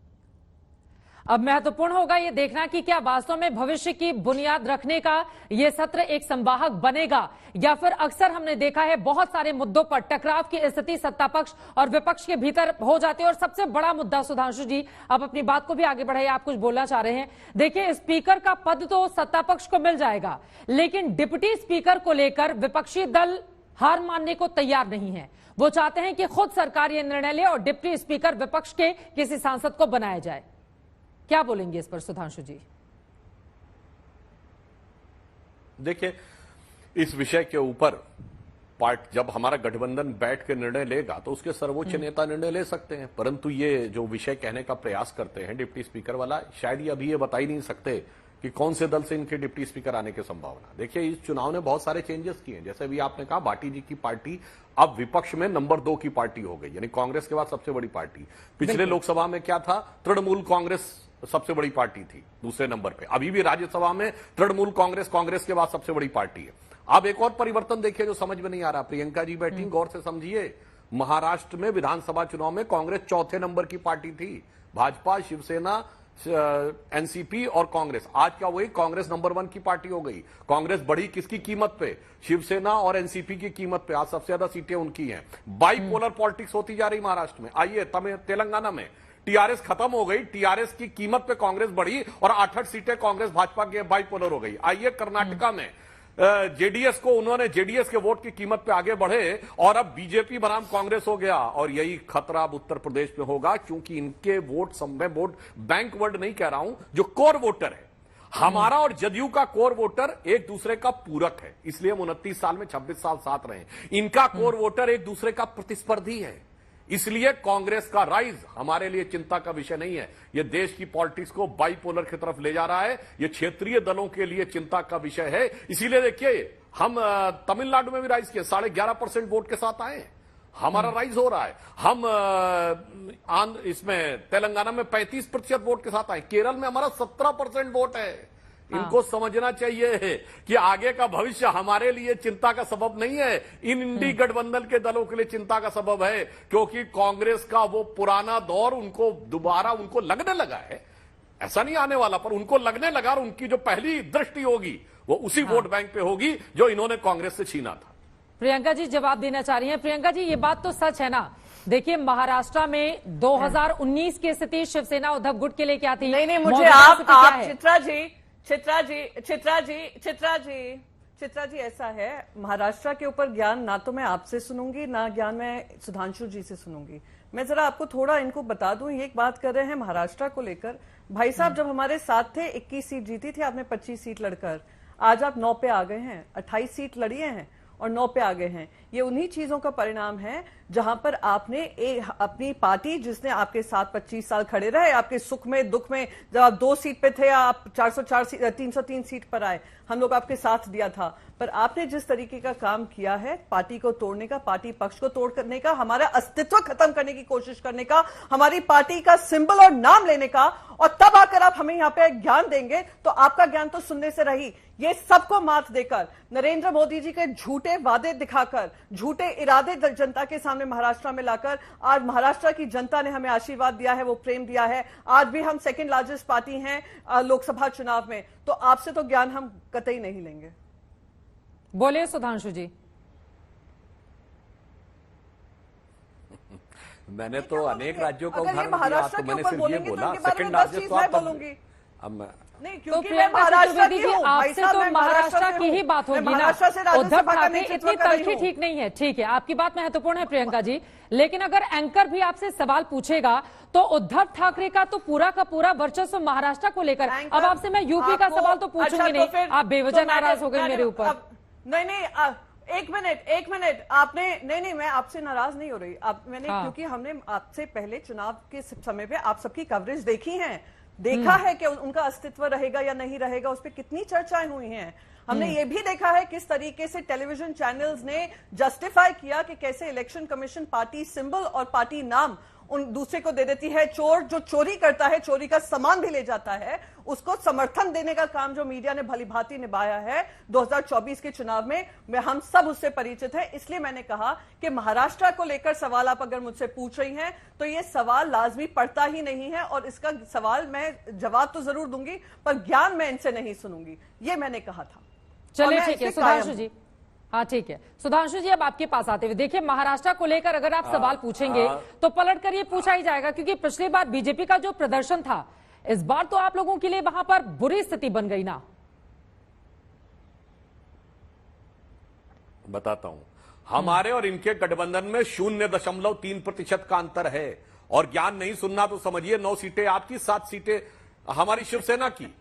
अब महत्वपूर्ण होगा ये देखना कि क्या वास्तव में भविष्य की बुनियाद रखने का ये सत्र एक संवाहक बनेगा, या फिर अक्सर हमने देखा है बहुत सारे मुद्दों पर टकराव की स्थिति सत्ता पक्ष और विपक्ष के भीतर हो जाती है। और सबसे बड़ा मुद्दा, सुधांशु जी आप अपनी बात को भी आगे बढ़ाइए, आप कुछ बोलना चाह रहे हैं। देखिए, स्पीकर का पद तो सत्ता पक्ष को मिल जाएगा, लेकिन डिप्टी स्पीकर को लेकर विपक्षी दल हार मानने को तैयार नहीं है। वो चाहते हैं कि खुद सरकार ये निर्णय ले और डिप्टी स्पीकर विपक्ष के किसी सांसद को बनाया जाए। क्या बोलेंगे इस पर सुधांशु जी? देखिए, इस विषय के ऊपर जब हमारा गठबंधन बैठ के निर्णय लेगा तो उसके सर्वोच्च नेता निर्णय ले सकते हैं, परंतु ये जो विषय कहने का प्रयास करते हैं डिप्टी स्पीकर वाला, शायद ये अभी ये बता ही नहीं सकते कि कौन से दल से इनके डिप्टी स्पीकर आने की संभावना। देखिए, इस चुनाव ने बहुत सारे चेंजेस किए हैं। जैसे भी आपने कहा, भाटी जी की पार्टी अब विपक्ष में नंबर 2 की पार्टी हो गई, यानी कांग्रेस के बाद सबसे बड़ी पार्टी। पिछले लोकसभा में क्या था, तृणमूल कांग्रेस सबसे बड़ी पार्टी थी दूसरे नंबर पे। अभी भी राज्यसभा में तृणमूल कांग्रेस के बाद सबसे बड़ी पार्टी है। अब एक और परिवर्तन देखिए जो समझ में नहीं आ रहा। प्रियंका जी बैठी, गौर से समझिए। महाराष्ट्र में विधानसभा चुनाव में कांग्रेस चौथे नंबर की पार्टी थी। भाजपा, शिवसेना, एनसीपी और कांग्रेस, आज क्या हुई, कांग्रेस नंबर 1 की पार्टी हो गई। कांग्रेस बढ़ी किसकी कीमत पे? शिवसेना और एनसीपी की कीमत पे। आज सबसे ज्यादा सीटें उनकी हैं। बाइपोलर पॉलिटिक्स होती जा रही महाराष्ट्र में। आइए तेलंगाना में टीआरएस खत्म हो गई, टीआरएस की कीमत पे कांग्रेस बढ़ी और 8-8 सीटें कांग्रेस भाजपा की बाइपोलर हो गई। आइए कर्नाटका में जेडीएस को उन्होंने जेडीएस के वोट की कीमत पे आगे बढ़े और अब बीजेपी बनाम कांग्रेस हो गया। और यही खतरा अब उत्तर प्रदेश में होगा, क्योंकि इनके वोट बैंक वर्ड नहीं कह रहा हूं, जो कोर वोटर है हमारा और जदयू का कोर वोटर एक दूसरे का पूरक है। इसलिए हम 29 साल में 26 साल साथ रहे। इनका कोर वोटर एक दूसरे का प्रतिस्पर्धी है। इसलिए कांग्रेस का राइज हमारे लिए चिंता का विषय नहीं है। यह देश की पॉलिटिक्स को बाइपोलर की तरफ ले जा रहा है। यह क्षेत्रीय दलों के लिए चिंता का विषय है। इसीलिए देखिए, हम तमिलनाडु में भी राइज किए, 11.5% वोट के साथ आए। हमारा राइज हो रहा है। हम इसमें तेलंगाना में 35% वोट के साथ आए। केरल में हमारा 17% वोट है। इनको समझना चाहिए कि आगे का भविष्य हमारे लिए चिंता का सबब नहीं है, इन इंडी गठबंधन के दलों के लिए चिंता का सबब है। क्योंकि कांग्रेस का वो पुराना दौर उनको दोबारा उनको लगने लगा है। ऐसा नहीं आने वाला, पर उनको लगने लगा और उनकी जो पहली दृष्टि होगी वो उसी वोट बैंक पे होगी जो इन्होंने कांग्रेस से छीना था। प्रियंका जी जवाब देना चाह रही हैं। प्रियंका जी, ये बात तो सच है ना? देखिए, महाराष्ट्र में 2019 की स्थिति शिवसेना उद्धव गुट के लिए क्या थी? नहीं, मुझे आप चित्रा जी ऐसा है, महाराष्ट्र के ऊपर ज्ञान ना तो मैं आपसे सुनूंगी, ना ज्ञान मैं सुधांशु जी से सुनूंगी। मैं जरा आपको थोड़ा इनको बता दूं, ये एक बात कर रहे हैं महाराष्ट्र को लेकर। भाई साहब जब हमारे साथ थे 21 सीट जीती थी आपने 25 सीट लड़कर, आज आप 9 पे आ गए हैं। 28 सीट लड़िए हैं और 9 पे आ गए हैं। ये उन्हीं चीजों का परिणाम है जहां पर आपने अपनी पार्टी, जिसने आपके साथ 25 साल खड़े रहे, आपके सुख में दुख में, जब आप 2 सीट पे थे, आप 303 सीट पर आए, हम लोग आपके साथ दिया था। पर आपने जिस तरीके का काम किया है, पार्टी को तोड़ने का, पार्टी पक्ष को तोड़ करने का, हमारा अस्तित्व खत्म करने की कोशिश करने का, हमारी पार्टी का सिंबल और नाम लेने का, और तब आकर आप हमें यहां पे ज्ञान देंगे तो आपका ज्ञान तो सुनने से रही। ये सबको मात देकर, नरेंद्र मोदी जी के झूठे वादे दिखाकर, झूठे इरादे जनता के सामने महाराष्ट्र में लाकर, आज महाराष्ट्र की जनता ने हमें आशीर्वाद दिया है, वो प्रेम दिया है। आज भी हम सेकंड लार्जेस्ट पार्टी हैं लोकसभा चुनाव में। तो आपसे तो ज्ञान हम कतई नहीं लेंगे। बोले सुधांशु जी। मैंने तो अनेक राज्यों का अगर ये उदाहरण दिया, महाराष्ट्र तो के मैंने ऊपर सिर्फ ये बोलेंगे तो बोला इनके बारे में सेकंड 10 राज्य चीज तो मैं आप बोलूंगी। अब नहीं, तो क्योंकि मैं प्रियंका महाराष्ट्र चतुर्वेदी की जी, हूँ भाई आपसे साहब, तो मैं महाराष्ट्र की ही हूँ। बात मैं होगी ना। महाराष्ट्र से उद्धव राज्यसभा का ठाकरे नेतृत्व इतनी कर रही तलखी हूँ। ठीक नहीं है, ठीक है, आपकी बात महत्वपूर्ण है प्रियंका जी, लेकिन अगर एंकर भी आपसे सवाल पूछेगा तो उद्धव ठाकरे का तो पूरा का पूरा वर्चस्व महाराष्ट्र को लेकर। अब आपसे मैं यूपी का सवाल तो पूछूंगी नहीं, आप बेवजह नाराज हो गए मेरे ऊपर। नहीं, एक मिनट आपने नहीं, मैं आपसे नाराज नहीं हो रही। मैंने क्योंकि हमने आपसे पहले चुनाव के समय पे आप सबकी कवरेज देखी है, देखा है कि उनका अस्तित्व रहेगा या नहीं रहेगा, उस पर कितनी चर्चाएं हुई हैं। हमने ये भी देखा है किस तरीके से टेलीविजन चैनल्स ने जस्टिफाई किया कि कैसे इलेक्शन कमीशन पार्टी सिंबल और पार्टी नाम उन दूसरे को दे देती है। चोर जो चोरी करता है, चोरी का सामान भी ले जाता है, उसको समर्थन देने का काम जो मीडिया ने भलीभांति निभाया है 2024 के चुनाव में हम सब उससे परिचित हैं। इसलिए मैंने कहा कि महाराष्ट्र को लेकर सवाल आप अगर मुझसे पूछ रही हैं तो ये सवाल लाजमी पड़ता ही नहीं है, और इसका सवाल मैं जवाब तो जरूर दूंगी पर ज्ञान मैं इनसे नहीं सुनूंगी, ये मैंने कहा था। चलिए ठीक है सुधांशु जी, हाँ ठीक है सुधांशु जी, अब आपके पास आते हुए देखिए, महाराष्ट्र को लेकर अगर आप सवाल पूछेंगे तो पलट कर ये पूछा ही जाएगा, क्योंकि पिछली बार बीजेपी का जो प्रदर्शन था, इस बार तो आप लोगों के लिए वहां पर बुरी स्थिति बन गई ना। बताता हूं, हमारे और इनके गठबंधन में 0.3% का अंतर है, और ज्ञान नहीं सुनना तो समझिए 9 सीटें आपकी, 7 सीटें हमारी शिवसेना की।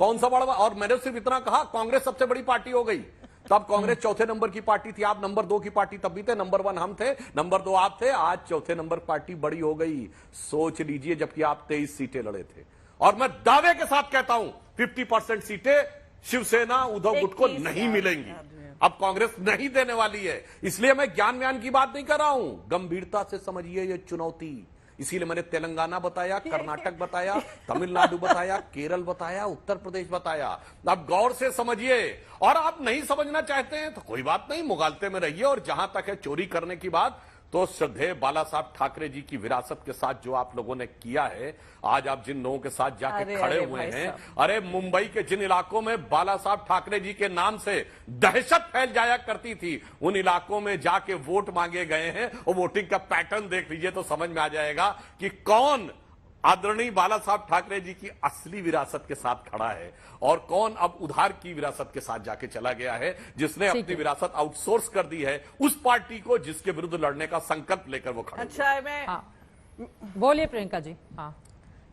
कौन सा बड़ा, और मैंने सिर्फ इतना कहा कांग्रेस सबसे बड़ी पार्टी हो गई। तब कांग्रेस चौथे नंबर की पार्टी थी, आप नंबर 2 की पार्टी तब भी थे, नंबर 1 हम थे, नंबर 2 आप थे, आज चौथे नंबर पार्टी बड़ी हो गई। सोच लीजिए, जबकि आप 23 सीटें लड़े थे। और मैं दावे के साथ कहता हूं 50% सीटें शिवसेना उद्धव गुट को नहीं मिलेंगी, अब कांग्रेस नहीं देने वाली है। इसलिए मैं ज्ञान व्यान की बात नहीं कर रहा हूं, गंभीरता से समझिए ये चुनौती। इसीलिए मैंने तेलंगाना बताया, कर्नाटक बताया, तमिलनाडु बताया, केरल बताया, उत्तर प्रदेश बताया। आप गौर से समझिए, और आप नहीं समझना चाहते हैं तो कोई बात नहीं, मुगालते में रहिए। और जहां तक है चोरी करने की बात, तो श्रद्धेय बाला साहब ठाकरे जी की विरासत के साथ जो आप लोगों ने किया है, आज आप जिन लोगों के साथ जाके खड़े हुए हैं, अरे मुंबई के जिन इलाकों में बाला साहब ठाकरे जी के नाम से दहशत फैल जाया करती थी, उन इलाकों में जाके वोट मांगे गए हैं, और वोटिंग का पैटर्न देख लीजिए तो समझ में आ जाएगा कि कौन आदरणीय बाला साहब ठाकरे जी की असली विरासत के साथ खड़ा है, और कौन अब उधार की विरासत के साथ जाके चला गया है, जिसने अपनी विरासत आउटसोर्स कर दी है उस पार्टी को जिसके विरुद्ध लड़ने का संकल्प लेकर वो खड़े। अच्छा है, मैं बोलिए प्रियंका जी। हाँ,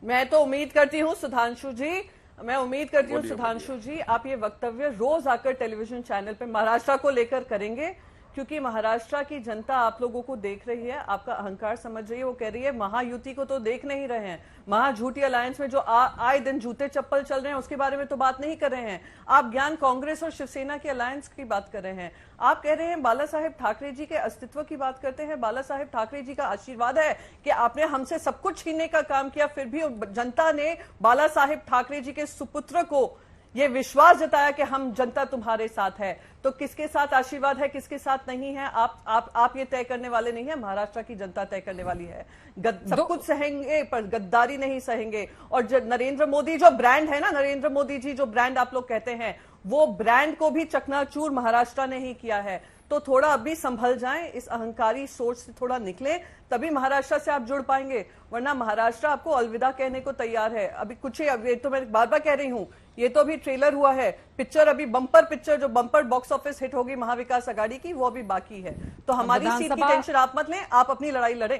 मैं तो उम्मीद करती हूँ सुधांशु जी, मैं उम्मीद करती हूँ सुधांशु जी, आप ये वक्तव्य रोज आकर टेलीविजन चैनल पे महाराष्ट्र को लेकर करेंगे, क्योंकि महाराष्ट्र की जनता आप लोगों को देख रही है, आपका अहंकार समझ रही है। वो कह रही है महायुति को तो देख नहीं रहे हैं, महाझूठी अलायंस में जो आए दिन जूते चप्पल चल रहे हैं उसके बारे में तो बात नहीं कर रहे हैं। आप ज्ञान कांग्रेस और शिवसेना की अलायंस की बात कर रहे हैं। आप कह रहे हैं बाला साहेब ठाकरे जी के अस्तित्व की बात करते हैं। बाला साहेब ठाकरे जी का आशीर्वाद है कि आपने हमसे सब कुछ छीनने का काम किया, फिर भी जनता ने बाला साहेब ठाकरे जी के सुपुत्र को ये विश्वास जताया कि हम जनता तुम्हारे साथ है। तो किसके साथ आशीर्वाद है, किसके साथ नहीं है, आप ये तय करने वाले नहीं है, महाराष्ट्र की जनता तय करने वाली है। सब कुछ सहेंगे पर गद्दारी नहीं सहेंगे। और जो नरेंद्र मोदी जो ब्रांड है ना, नरेंद्र मोदी जी जो ब्रांड आप लोग कहते हैं, वो ब्रांड को भी चकनाचूर महाराष्ट्र ने ही किया है। तो थोड़ा अभी संभल जाएं, इस अहंकारी सोच से थोड़ा निकलें, तभी महाराष्ट्र से आप जुड़ पाएंगे, वरना महाराष्ट्र आपको अलविदा कहने को तैयार है। अभी कुछ ही, अभी तो मैं बार बार कह रही हूं, ये तो अभी ट्रेलर हुआ है, पिक्चर अभी बम्पर पिक्चर जो बम्पर बॉक्स ऑफिस हिट होगी महाविकास आघाड़ी की, वो अभी बाकी है। तो हमारी सीट की टेंशन आप मत लें, आप अपनी लड़ाई लड़ें,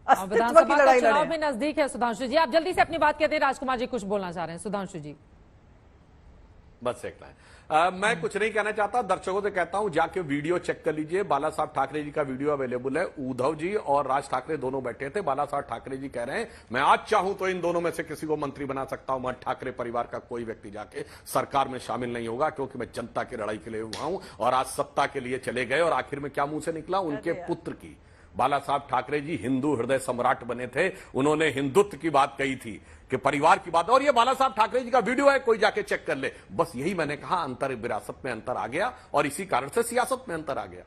अस्तित्व की लड़ाई लड़ें। चुनाव में नजदीक है सुधांशु जी, आप जल्दी से अपनी बात कहते हैं। राजकुमार जी कुछ बोलना चाह रहे हैं। सुधांशु जी बस एक लाइन, मैं कुछ नहीं कहना चाहता, दर्शकों से कहता हूं जाके वीडियो चेक कर लीजिए। बाला साहब ठाकरे जी का वीडियो अवेलेबल है। उद्धव जी और राज ठाकरे दोनों बैठे थे। बाला साहब ठाकरे जी कह रहे हैं मैं आज चाहूं तो इन दोनों में से किसी को मंत्री बना सकता हूं, मगर ठाकरे परिवार का कोई व्यक्ति जाके सरकार में शामिल नहीं होगा, क्योंकि मैं जनता की लड़ाई के लिए हुआ हूं। और आज सत्ता के लिए चले गए, और आखिर में क्या मुंह से निकला, उनके पुत्र की। बाला साहब ठाकरे जी हिंदू हृदय सम्राट बने थे, उन्होंने हिंदुत्व की बात कही थी कि परिवार की बात। और ये बाला साहब ठाकरे जी का वीडियो है, कोई जाके चेक कर ले। बस यही मैंने कहा, अंतर विरासत में अंतर आ गया, और इसी कारण से सियासत में अंतर आ गया।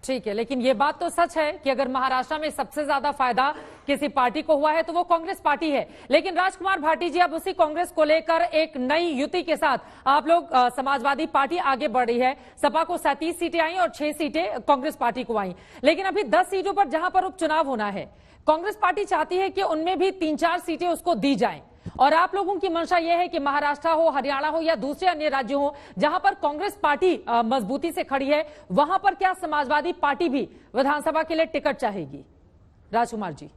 ठीक है, लेकिन ये बात तो सच है कि अगर महाराष्ट्र में सबसे ज्यादा फायदा किसी पार्टी को हुआ है तो वो कांग्रेस पार्टी है। लेकिन राजकुमार भाटी जी, अब उसी कांग्रेस को लेकर एक नई युति के साथ आप लोग समाजवादी पार्टी आगे बढ़ रही है। सपा को 37 सीटें आई और 6 सीटें कांग्रेस पार्टी को आई, लेकिन अभी 10 सीटों पर जहां पर उपचुनाव होना है, कांग्रेस पार्टी चाहती है कि उनमें भी 3-4 सीटें उसको दी जाएं। और आप लोगों की मंशा यह है कि महाराष्ट्र हो, हरियाणा हो या दूसरे अन्य राज्यों हो जहां पर कांग्रेस पार्टी मजबूती से खड़ी है, वहां पर क्या समाजवादी पार्टी भी विधानसभा के लिए टिकट चाहेगी? राजकुमार जी।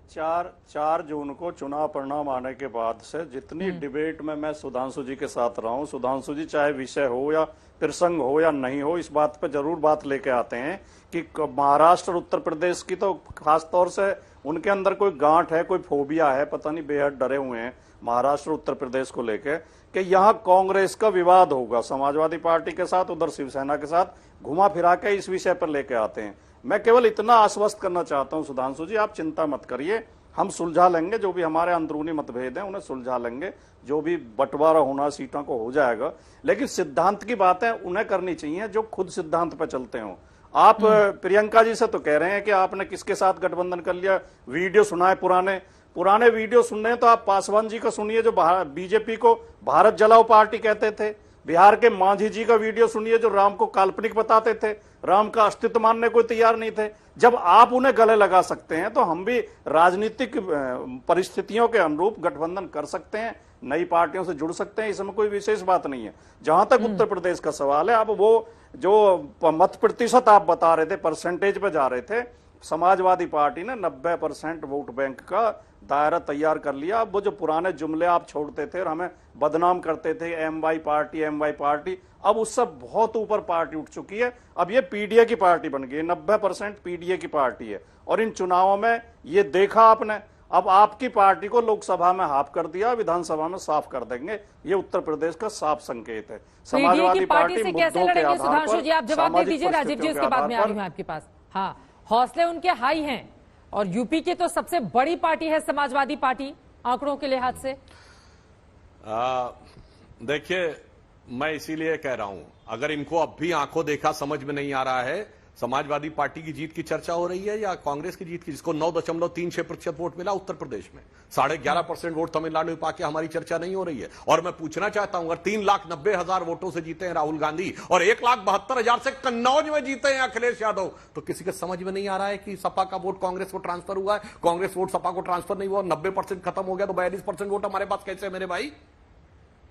4 जून को चुनाव परिणाम आने के बाद से जितनी डिबेट में मैं सुधांशु जी के साथ रहा हूं, सुधांशु जी चाहे विषय हो या प्रसंग हो या नहीं हो, इस बात पे जरूर बात लेके आते हैं कि महाराष्ट्र और उत्तर प्रदेश की तो खास तौर से उनके अंदर कोई गांठ है, कोई फोबिया है, पता नहीं बेहद डरे हुए हैं महाराष्ट्र और उत्तर प्रदेश को लेकर कि यहां कांग्रेस का विवाद होगा समाजवादी पार्टी के साथ, उधर शिवसेना के साथ, घुमा फिरा के इस विषय पर लेके आते हैं। मैं केवल इतना आश्वस्त करना चाहता हूं सुधांशु जी, आप चिंता मत करिए, हम सुलझा लेंगे जो भी हमारे अंदरूनी मतभेद हैं उन्हें सुलझा लेंगे, जो भी बंटवारा होना सीटों को हो जाएगा। लेकिन सिद्धांत की बातें उन्हें करनी चाहिए जो खुद सिद्धांत पर चलते हो। आप प्रियंका जी से तो कह रहे हैं कि आपने किसके साथ गठबंधन कर लिया, वीडियो सुनाए, पुराने वीडियो सुन रहे हैं तो आप पासवान जी का सुनिए जो बीजेपी को भारत जलाओ पार्टी कहते थे, बिहार के मांझी जी का वीडियो सुनिए जो राम को काल्पनिक बताते थे, राम का अस्तित्व मानने को तैयार नहीं थे। जब आप उन्हें गले लगा सकते हैं तो हम भी राजनीतिक परिस्थितियों के अनुरूप गठबंधन कर सकते हैं, नई पार्टियों से जुड़ सकते हैं, इसमें कोई विशेष बात नहीं है। जहां तक उत्तर प्रदेश का सवाल है, अब वो जो मत प्रतिशत आप बता रहे थे, परसेंटेज पे जा रहे थे, समाजवादी पार्टी ने 90% वोट बैंक का दायरा तैयार कर लिया। अब वो जो पुराने जुमले आप छोड़ते थे और हमें बदनाम करते थे, एमवाई पार्टी, अब उससे बहुत ऊपर पार्टी उठ चुकी है। अब ये पीडीए की पार्टी बन गई, 90% पीडीए की पार्टी है। और इन चुनावों में ये देखा आपने, अब आपकी पार्टी को लोकसभा में हाफ कर दिया, विधानसभा में साफ कर देंगे, ये उत्तर प्रदेश का साफ संकेत है। समाजवादी पार्टी से कैसे लड़ेंगे? सुधांशु जी आप जवाब दे दीजिए, राजीव जी उसके बाद में आ रही हूं आपके पास। हाँ, हौसले उनके हाई हैं और यूपी की तो सबसे बड़ी पार्टी है समाजवादी पार्टी आंकड़ों के लिहाज से। देखिए, मैं इसीलिए कह रहा हूं, अगर इनको अब भी आंखों देखा समझ में नहीं आ रहा है, समाजवादी पार्टी की जीत की चर्चा हो रही है या कांग्रेस की जीत की, जिसको 9.36% वोट मिला उत्तर प्रदेश में, 11.5% वोट तमिलनाडु में पाके हमारी चर्चा नहीं हो रही है। और मैं पूछना चाहता हूं, अगर 3,90,000 वोटों से जीते हैं राहुल गांधी और 1,72,000 से कन्नौज में जीते हैं अखिलेश यादव, तो किसी के समझ में नहीं आ रहा है कि सपा का वोट कांग्रेस को ट्रांसफर हुआ है, कांग्रेस वोट सपा को ट्रांसफर नहीं हुआ, 90% खत्म हो गया, तो 42% वोट हमारे पास कैसे है मेरे भाई?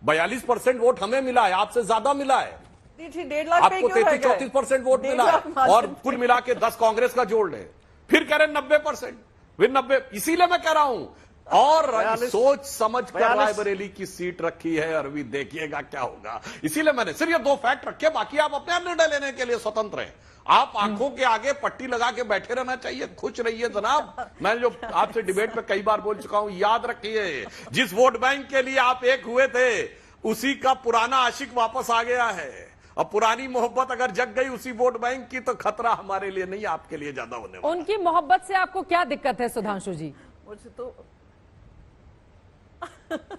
42% वोट हमें मिला है, आपसे ज्यादा मिला है। 1.5 लाख आपको 33-34% वोट मिला है और कुल मिला के 10 कांग्रेस का जोड़ ले, फिर कह रहे 90%, फिर 90। इसीलिए मैं कह रहा हूं, और सोच समझ कर रायबरेली की सीट रखी है, अरवी देखिएगा क्या होगा। इसीलिए मैंने सिर्फ ये 2 फैक्ट रखे, बाकी आप अपने निर्णय लेने के लिए स्वतंत्र हैं। आप आंखों के आगे पट्टी लगा के बैठे रहना चाहिए, खुश रहिए जनाब। मैं जो आपसे डिबेट में कई बार बोल चुका हूं, याद रखिए, जिस वोट बैंक के लिए आप एक हुए थे उसी का पुराना आशिक वापस आ गया है। अब पुरानी मोहब्बत अगर जग गई उसी वोट बैंक की, तो खतरा हमारे लिए नहीं, आपके लिए ज्यादा होने वाला। उनकी मोहब्बत से आपको क्या दिक्कत है सुधांशु जी? मुझे तो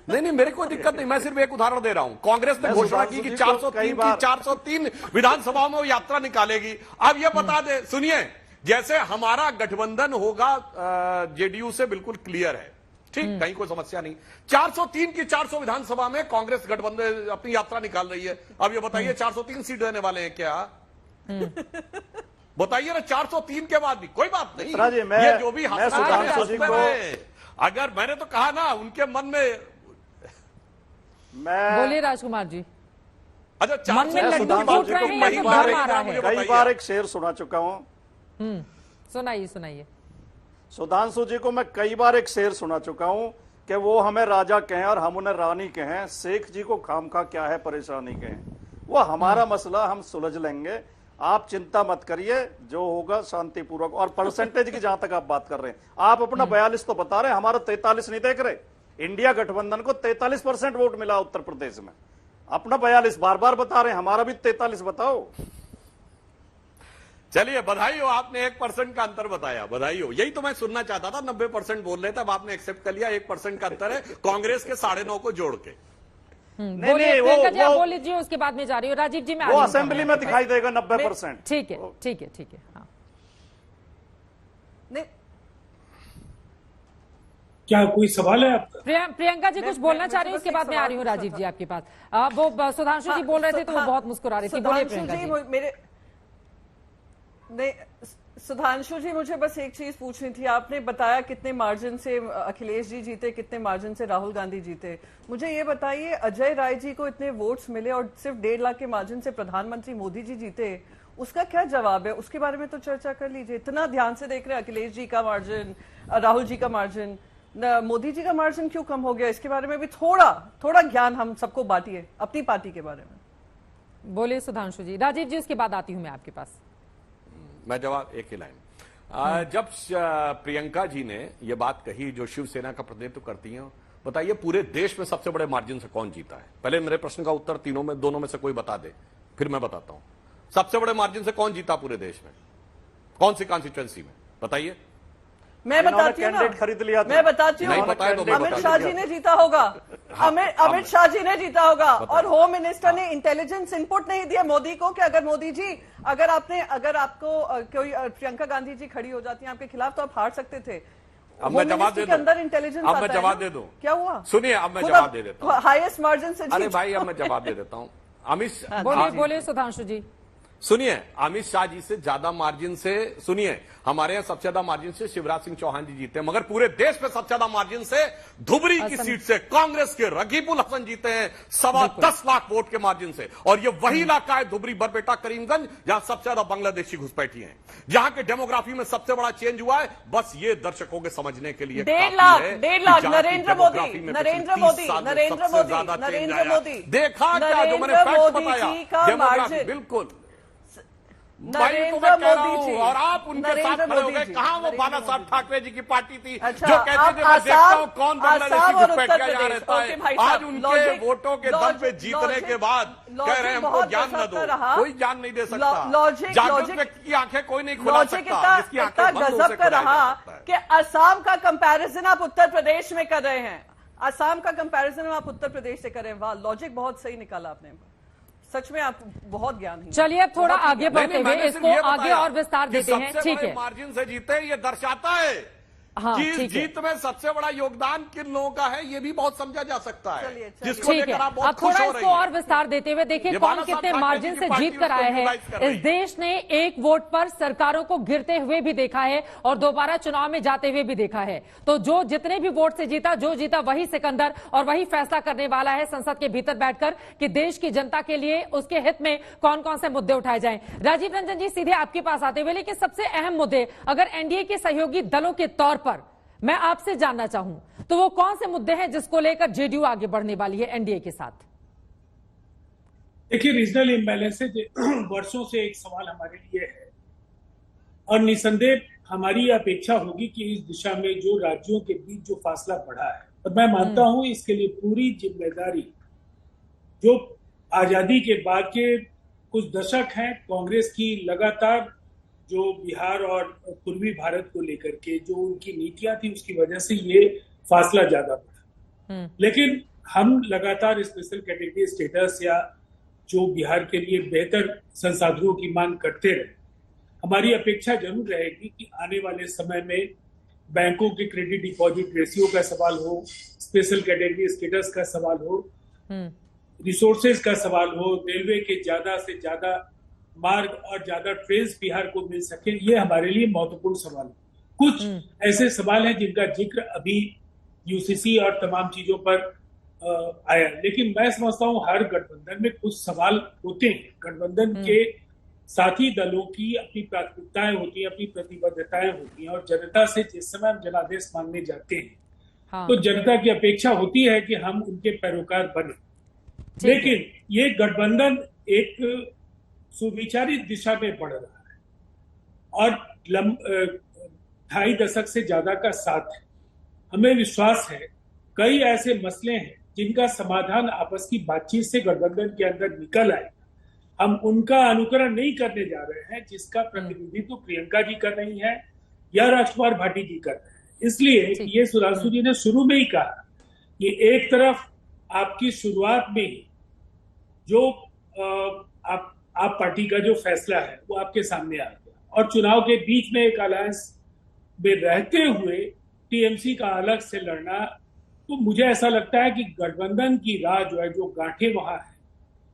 नहीं, मेरे को दिक्कत नहीं, मैं सिर्फ एक उदाहरण दे रहा हूं। कांग्रेस ने घोषणा की कि 403 विधानसभाओं में वो यात्रा निकालेगी। अब ये बता दे, सुनिए, जैसे हमारा गठबंधन होगा जेडीयू से बिल्कुल क्लियर है, ठीक, कहीं कोई समस्या नहीं। 403 की 400 विधानसभा में कांग्रेस गठबंधन अपनी यात्रा निकाल रही है। अब ये बताइए 403 सीट देने वाले हैं क्या? बताइए ना, 403 के बाद भी कोई बात नहीं, ये जो भी अगर मैंने तो कहा ना उनके मन में, मैं बोलिए राजकुमार जी। अच्छा, मन में लड्डू फूट रहे हैं या डर आ रहा है? कई बार एक शेर सुना चुका हूं, सुनाइए। सुधांशु जी को मैं कई बार एक शेर सुना चुका हूं कि वो हमें राजा कहें और हम उन्हें रानी कहें, शेख जी को खामखा क्या है परेशानी कहें। वो हमारा मसला, हम सुलझ लेंगे, आप चिंता मत करिए, जो होगा शांतिपूर्वक। और परसेंटेज की जहां तक आप बात कर रहे हैं, आप अपना 42 तो बता रहे हैं, हमारा 43 नहीं देख रहे। इंडिया गठबंधन को 43% वोट मिला उत्तर प्रदेश में, अपना 42 बार बार बता रहे हैं, हमारा भी 43 बताओ। चलिए, बधाई हो, आपने 1% का अंतर बताया, बधाई हो। यही तो मैं सुनना चाहता था, 90% बोल रहे थे, अब आपने एक्सेप्ट कर लिया, 1% का अंतर है कांग्रेस के 9.5 को जोड़ के। बोलिए प्रियंका जी, आप बोल लीजिए, उसके बाद में जा रही हूँ। राजीव जी, मैं वो असेंबली में दिखाई देगा 90%। ठीक है, ठीक है, ठीक है। हाँ, नहीं, क्या कोई सवाल है आपका? प्रियंका जी कुछ बोलना चाह रही हूँ, उसके बाद में आ रही हूँ राजीव जी आपके पास। वो सुधांशु जी बोल रहे थे तो वो बहुत मुस्कुरा रही थी। बोलिए प्रियंका जी। नहीं, सुधांशु जी, मुझे बस एक चीज पूछनी थी। आपने बताया कितने मार्जिन से अखिलेश जी जीते, कितने मार्जिन से राहुल गांधी जीते। मुझे ये बताइए, अजय राय जी को इतने वोट्स मिले और सिर्फ 1.5 लाख के मार्जिन से प्रधानमंत्री मोदी जी जीते, उसका क्या जवाब है? उसके बारे में तो चर्चा कर लीजिए। इतना ध्यान से देख रहे हैं अखिलेश जी का मार्जिन, राहुल जी का मार्जिन, मोदी जी का मार्जिन क्यों कम हो गया? इसके बारे में भी थोड़ा ज्ञान हम सबको बांटिए, अपनी पार्टी के बारे में। बोलिए सुधांशु जी। राजीव जी, उसके बाद आती हूं मैं आपके पास। मैं जवाब एक ही लाइन। जब प्रियंका जी ने यह बात कही, जो शिवसेना का प्रतिनिधित्व करती हैं, बताइए पूरे देश में सबसे बड़े मार्जिन से कौन जीता है? पहले मेरे प्रश्न का उत्तर दोनों में से कोई बता दे, फिर मैं बताता हूं। सबसे बड़े मार्जिन से कौन जीता पूरे देश में? कौन सी कॉन्स्टिट्यूएंसी में? बताइए। मैं बताती हूँ ना, खरीद लिया था। मैं बताती हूँ, अमित शाह जी ने जीता होगा। अमित शाह जी ने जीता होगा। और होम मिनिस्टर ने इंटेलिजेंस इनपुट नहीं दिया मोदी को कि अगर मोदी जी, अगर आपको कोई प्रियंका गांधी जी खड़ी हो जाती है आपके खिलाफ तो आप हार सकते थे। अब मैं जवाब दे दूं, अंदर इंटेलिजेंस अब मैं जवाब दे दूं। क्या हुआ? सुनिए, अब मैं जवाब दे देता हूँ। हाईएस्ट मार्जिन से। अरे भाई, अब मैं जवाब दे देता हूँ। बोलिए सुधांशु जी। सुनिए, अमित शाह जी से ज्यादा मार्जिन से, सुनिए, हमारे यहाँ सबसे ज्यादा मार्जिन से शिवराज सिंह चौहान जी जीते, मगर पूरे देश में सबसे ज्यादा मार्जिन से धुबरी की सीट से कांग्रेस के रकीबुल हसन जीते हैं 10.25 लाख वोट के मार्जिन से। और ये वही इलाका है धुबरी, बरपेटा, करीमगंज, जहां सबसे ज्यादा बांग्लादेशी घुसपैठी हैं, जहां के डेमोग्राफी में सबसे बड़ा चेंज हुआ है। बस ये दर्शकों के समझने के लिए 1.5 लाख नरेंद्र मोदी देखा क्या जो मैंने फैक्ट बताया, डेमोग्राफी बिल्कुल नरेंद्र मोदी जी। और आप उनके साथ खड़े हो गए। कहां वो बाला साहब ठाकरे जी की पार्टी थी जो कहते थे मैं देखता हूं कौन बांग्लादेशी घुसपैठिया जा रहता है। आज उनके वोटों के दम पे जीतने के बाद कह रहे हैं हमको ज्ञान न दो। कोई ज्ञान नहीं दे सकता। जागरूक व्यक्ति की आंखें कोई नहीं खुला सकता। जिसकी आंखें बंद गजब का रहा कि असम का कंपैरिजन आप उत्तर प्रदेश में कर रहे हैं। असम का कंपैरिजन आप उत्तर प्रदेश से कर रहे हैं। वाह, लॉजिक बहुत सही निकाला आपने। सच में आप बहुत ज्ञान है। चलिए अब थोड़ा आगे बढ़ते हुए इसको आगे और विस्तार देते हैं। ठीक है, मार्जिन से जीते, ये दर्शाता है कि इस जीत में सबसे बड़ा योगदान किन लोगों का है, ये भी बहुत समझा जा सकता है। जिसको ठीक है, अब थोड़ा इसको और विस्तार देते हुए देखिए कौन कितने मार्जिन से जीत कर आए हैं। इस देश ने एक वोट पर सरकारों को गिरते हुए भी देखा है और दोबारा चुनाव में जाते हुए भी देखा है। तो जो जितने भी वोट से जीता, जो जीता वही सिकंदर, और वही फैसला करने वाला है संसद के भीतर बैठकर कि देश की जनता के लिए उसके हित में कौन कौन से मुद्दे उठाए जाएं। राजीव रंजन जी, सीधे आपके पास आते हुए, लेकिन सबसे अहम मुद्दे अगर एनडीए के सहयोगी दलों के तौर पर मैं आपसे जानना चाहूं तो वो कौन से मुद्दे हैं जिसको लेकर जेडीयू आगे बढ़ने वाली है एनडीए के साथ? देखिए, रीजनल इम्बैलेंस वर्षों से एक सवाल हमारे लिए है और निसंदेह हमारी अपेक्षा होगी कि इस दिशा में जो राज्यों के बीच जो फासला बढ़ा है, और मैं मानता हूं इसके लिए पूरी जिम्मेदारी जो आजादी के बाद के कुछ दशक हैं कांग्रेस की लगातार जो बिहार और पूर्वी भारत को लेकर के जो उनकी नीतियां थी उसकी वजह से ये फासला ज्यादा बढ़ा। लेकिन हम लगातार स्पेशल कैटेगरी स्टेटस या जो बिहार के लिए बेहतर संसाधनों की मांग करते रहे। हमारी अपेक्षा जरूर रहेगी कि आने वाले समय में बैंकों के क्रेडिट डिपॉजिट रेशियो का सवाल हो, स्पेशल कैटेगरी स्टेटस का सवाल हो, रिसोर्सेज का सवाल हो, रेलवे के ज्यादा से ज्यादा मार्ग और ज्यादा ट्रेन बिहार को मिल सके, ये हमारे लिए महत्वपूर्ण सवाल है। कुछ ऐसे सवाल हैं जिनका जिक्र अभी यूसीसी और तमाम चीजों पर आया, लेकिन मैं समझता हूं हर गठबंधन में कुछ सवाल होते हैं। गठबंधन के साथी दलों की अपनी प्राथमिकताएं होती हैं, अपनी प्रतिबद्धताएं होती हैं, और जनता से जिस समय हम जनादेश मांगने जाते हैं तो जनता की अपेक्षा होती है कि हम उनके पैरोकार बने। लेकिन ये गठबंधन एक सुविचारित दिशा में बढ़ रहा है और 2.5 दशक से ज्यादा का साथ है। हमें विश्वास है कई ऐसे मसले हैं जिनका समाधान आपस की बातचीत से गठबंधन के अंदर निकल आए। हम उनका अनुकरण नहीं करने जा रहे हैं जिसका प्रतिनिधित्व प्रियंका जी कर रही है या राजकुमार भाटी जी कर रहे हैं। इसलिए ये सुधांशु जी ने शुरू में ही कहा कि एक तरफ आपकी शुरुआत में ही जो आप पार्टी का जो फैसला है वो आपके सामने आ गया और चुनाव के बीच में एक अलायंस में रहते हुए टीएमसी का अलग से लड़ना, तो मुझे ऐसा लगता है कि गठबंधन की राह जो है, जो गांठें वहां है,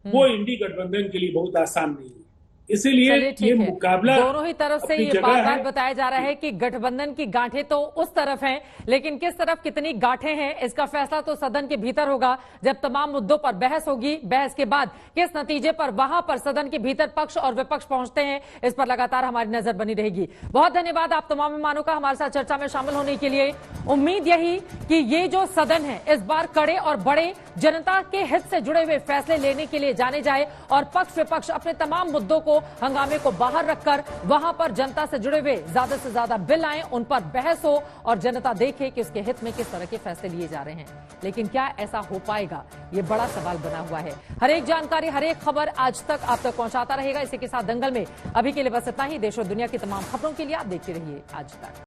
वो इंडी गठबंधन के लिए बहुत आसान नहीं है। इसीलिए ये मुकाबला दोनों ही तरफ से ये बार बार बताया जा रहा है कि गठबंधन की गांठें तो उस तरफ हैं, लेकिन किस तरफ कितनी गांठें हैं इसका फैसला तो सदन के भीतर होगा। जब तमाम मुद्दों पर बहस होगी, बहस के बाद किस नतीजे पर वहां पर सदन के भीतर पक्ष और विपक्ष पहुंचते हैं, इस पर लगातार हमारी नजर बनी रहेगी। बहुत धन्यवाद आप तमाम मेहमानों का हमारे साथ चर्चा में शामिल होने के लिए। उम्मीद यही कि ये जो सदन है इस बार कड़े और बड़े जनता के हित से जुड़े हुए फैसले लेने के लिए जाने जाए और पक्ष विपक्ष अपने तमाम मुद्दों को, हंगामे को बाहर रखकर वहां पर जनता से जुड़े हुए ज्यादा से ज्यादा बिल आए, उन पर बहस हो और जनता देखे कि उसके हित में किस तरह के फैसले लिए जा रहे हैं। लेकिन क्या ऐसा हो पाएगा, ये बड़ा सवाल बना हुआ है। हर एक जानकारी, हर एक खबर आज तक आप तक पहुंचाता रहेगा। इसी के साथ दंगल में अभी के लिए बस इतना ही। देश और दुनिया की तमाम खबरों के लिए आप देखते रहिए आज तक।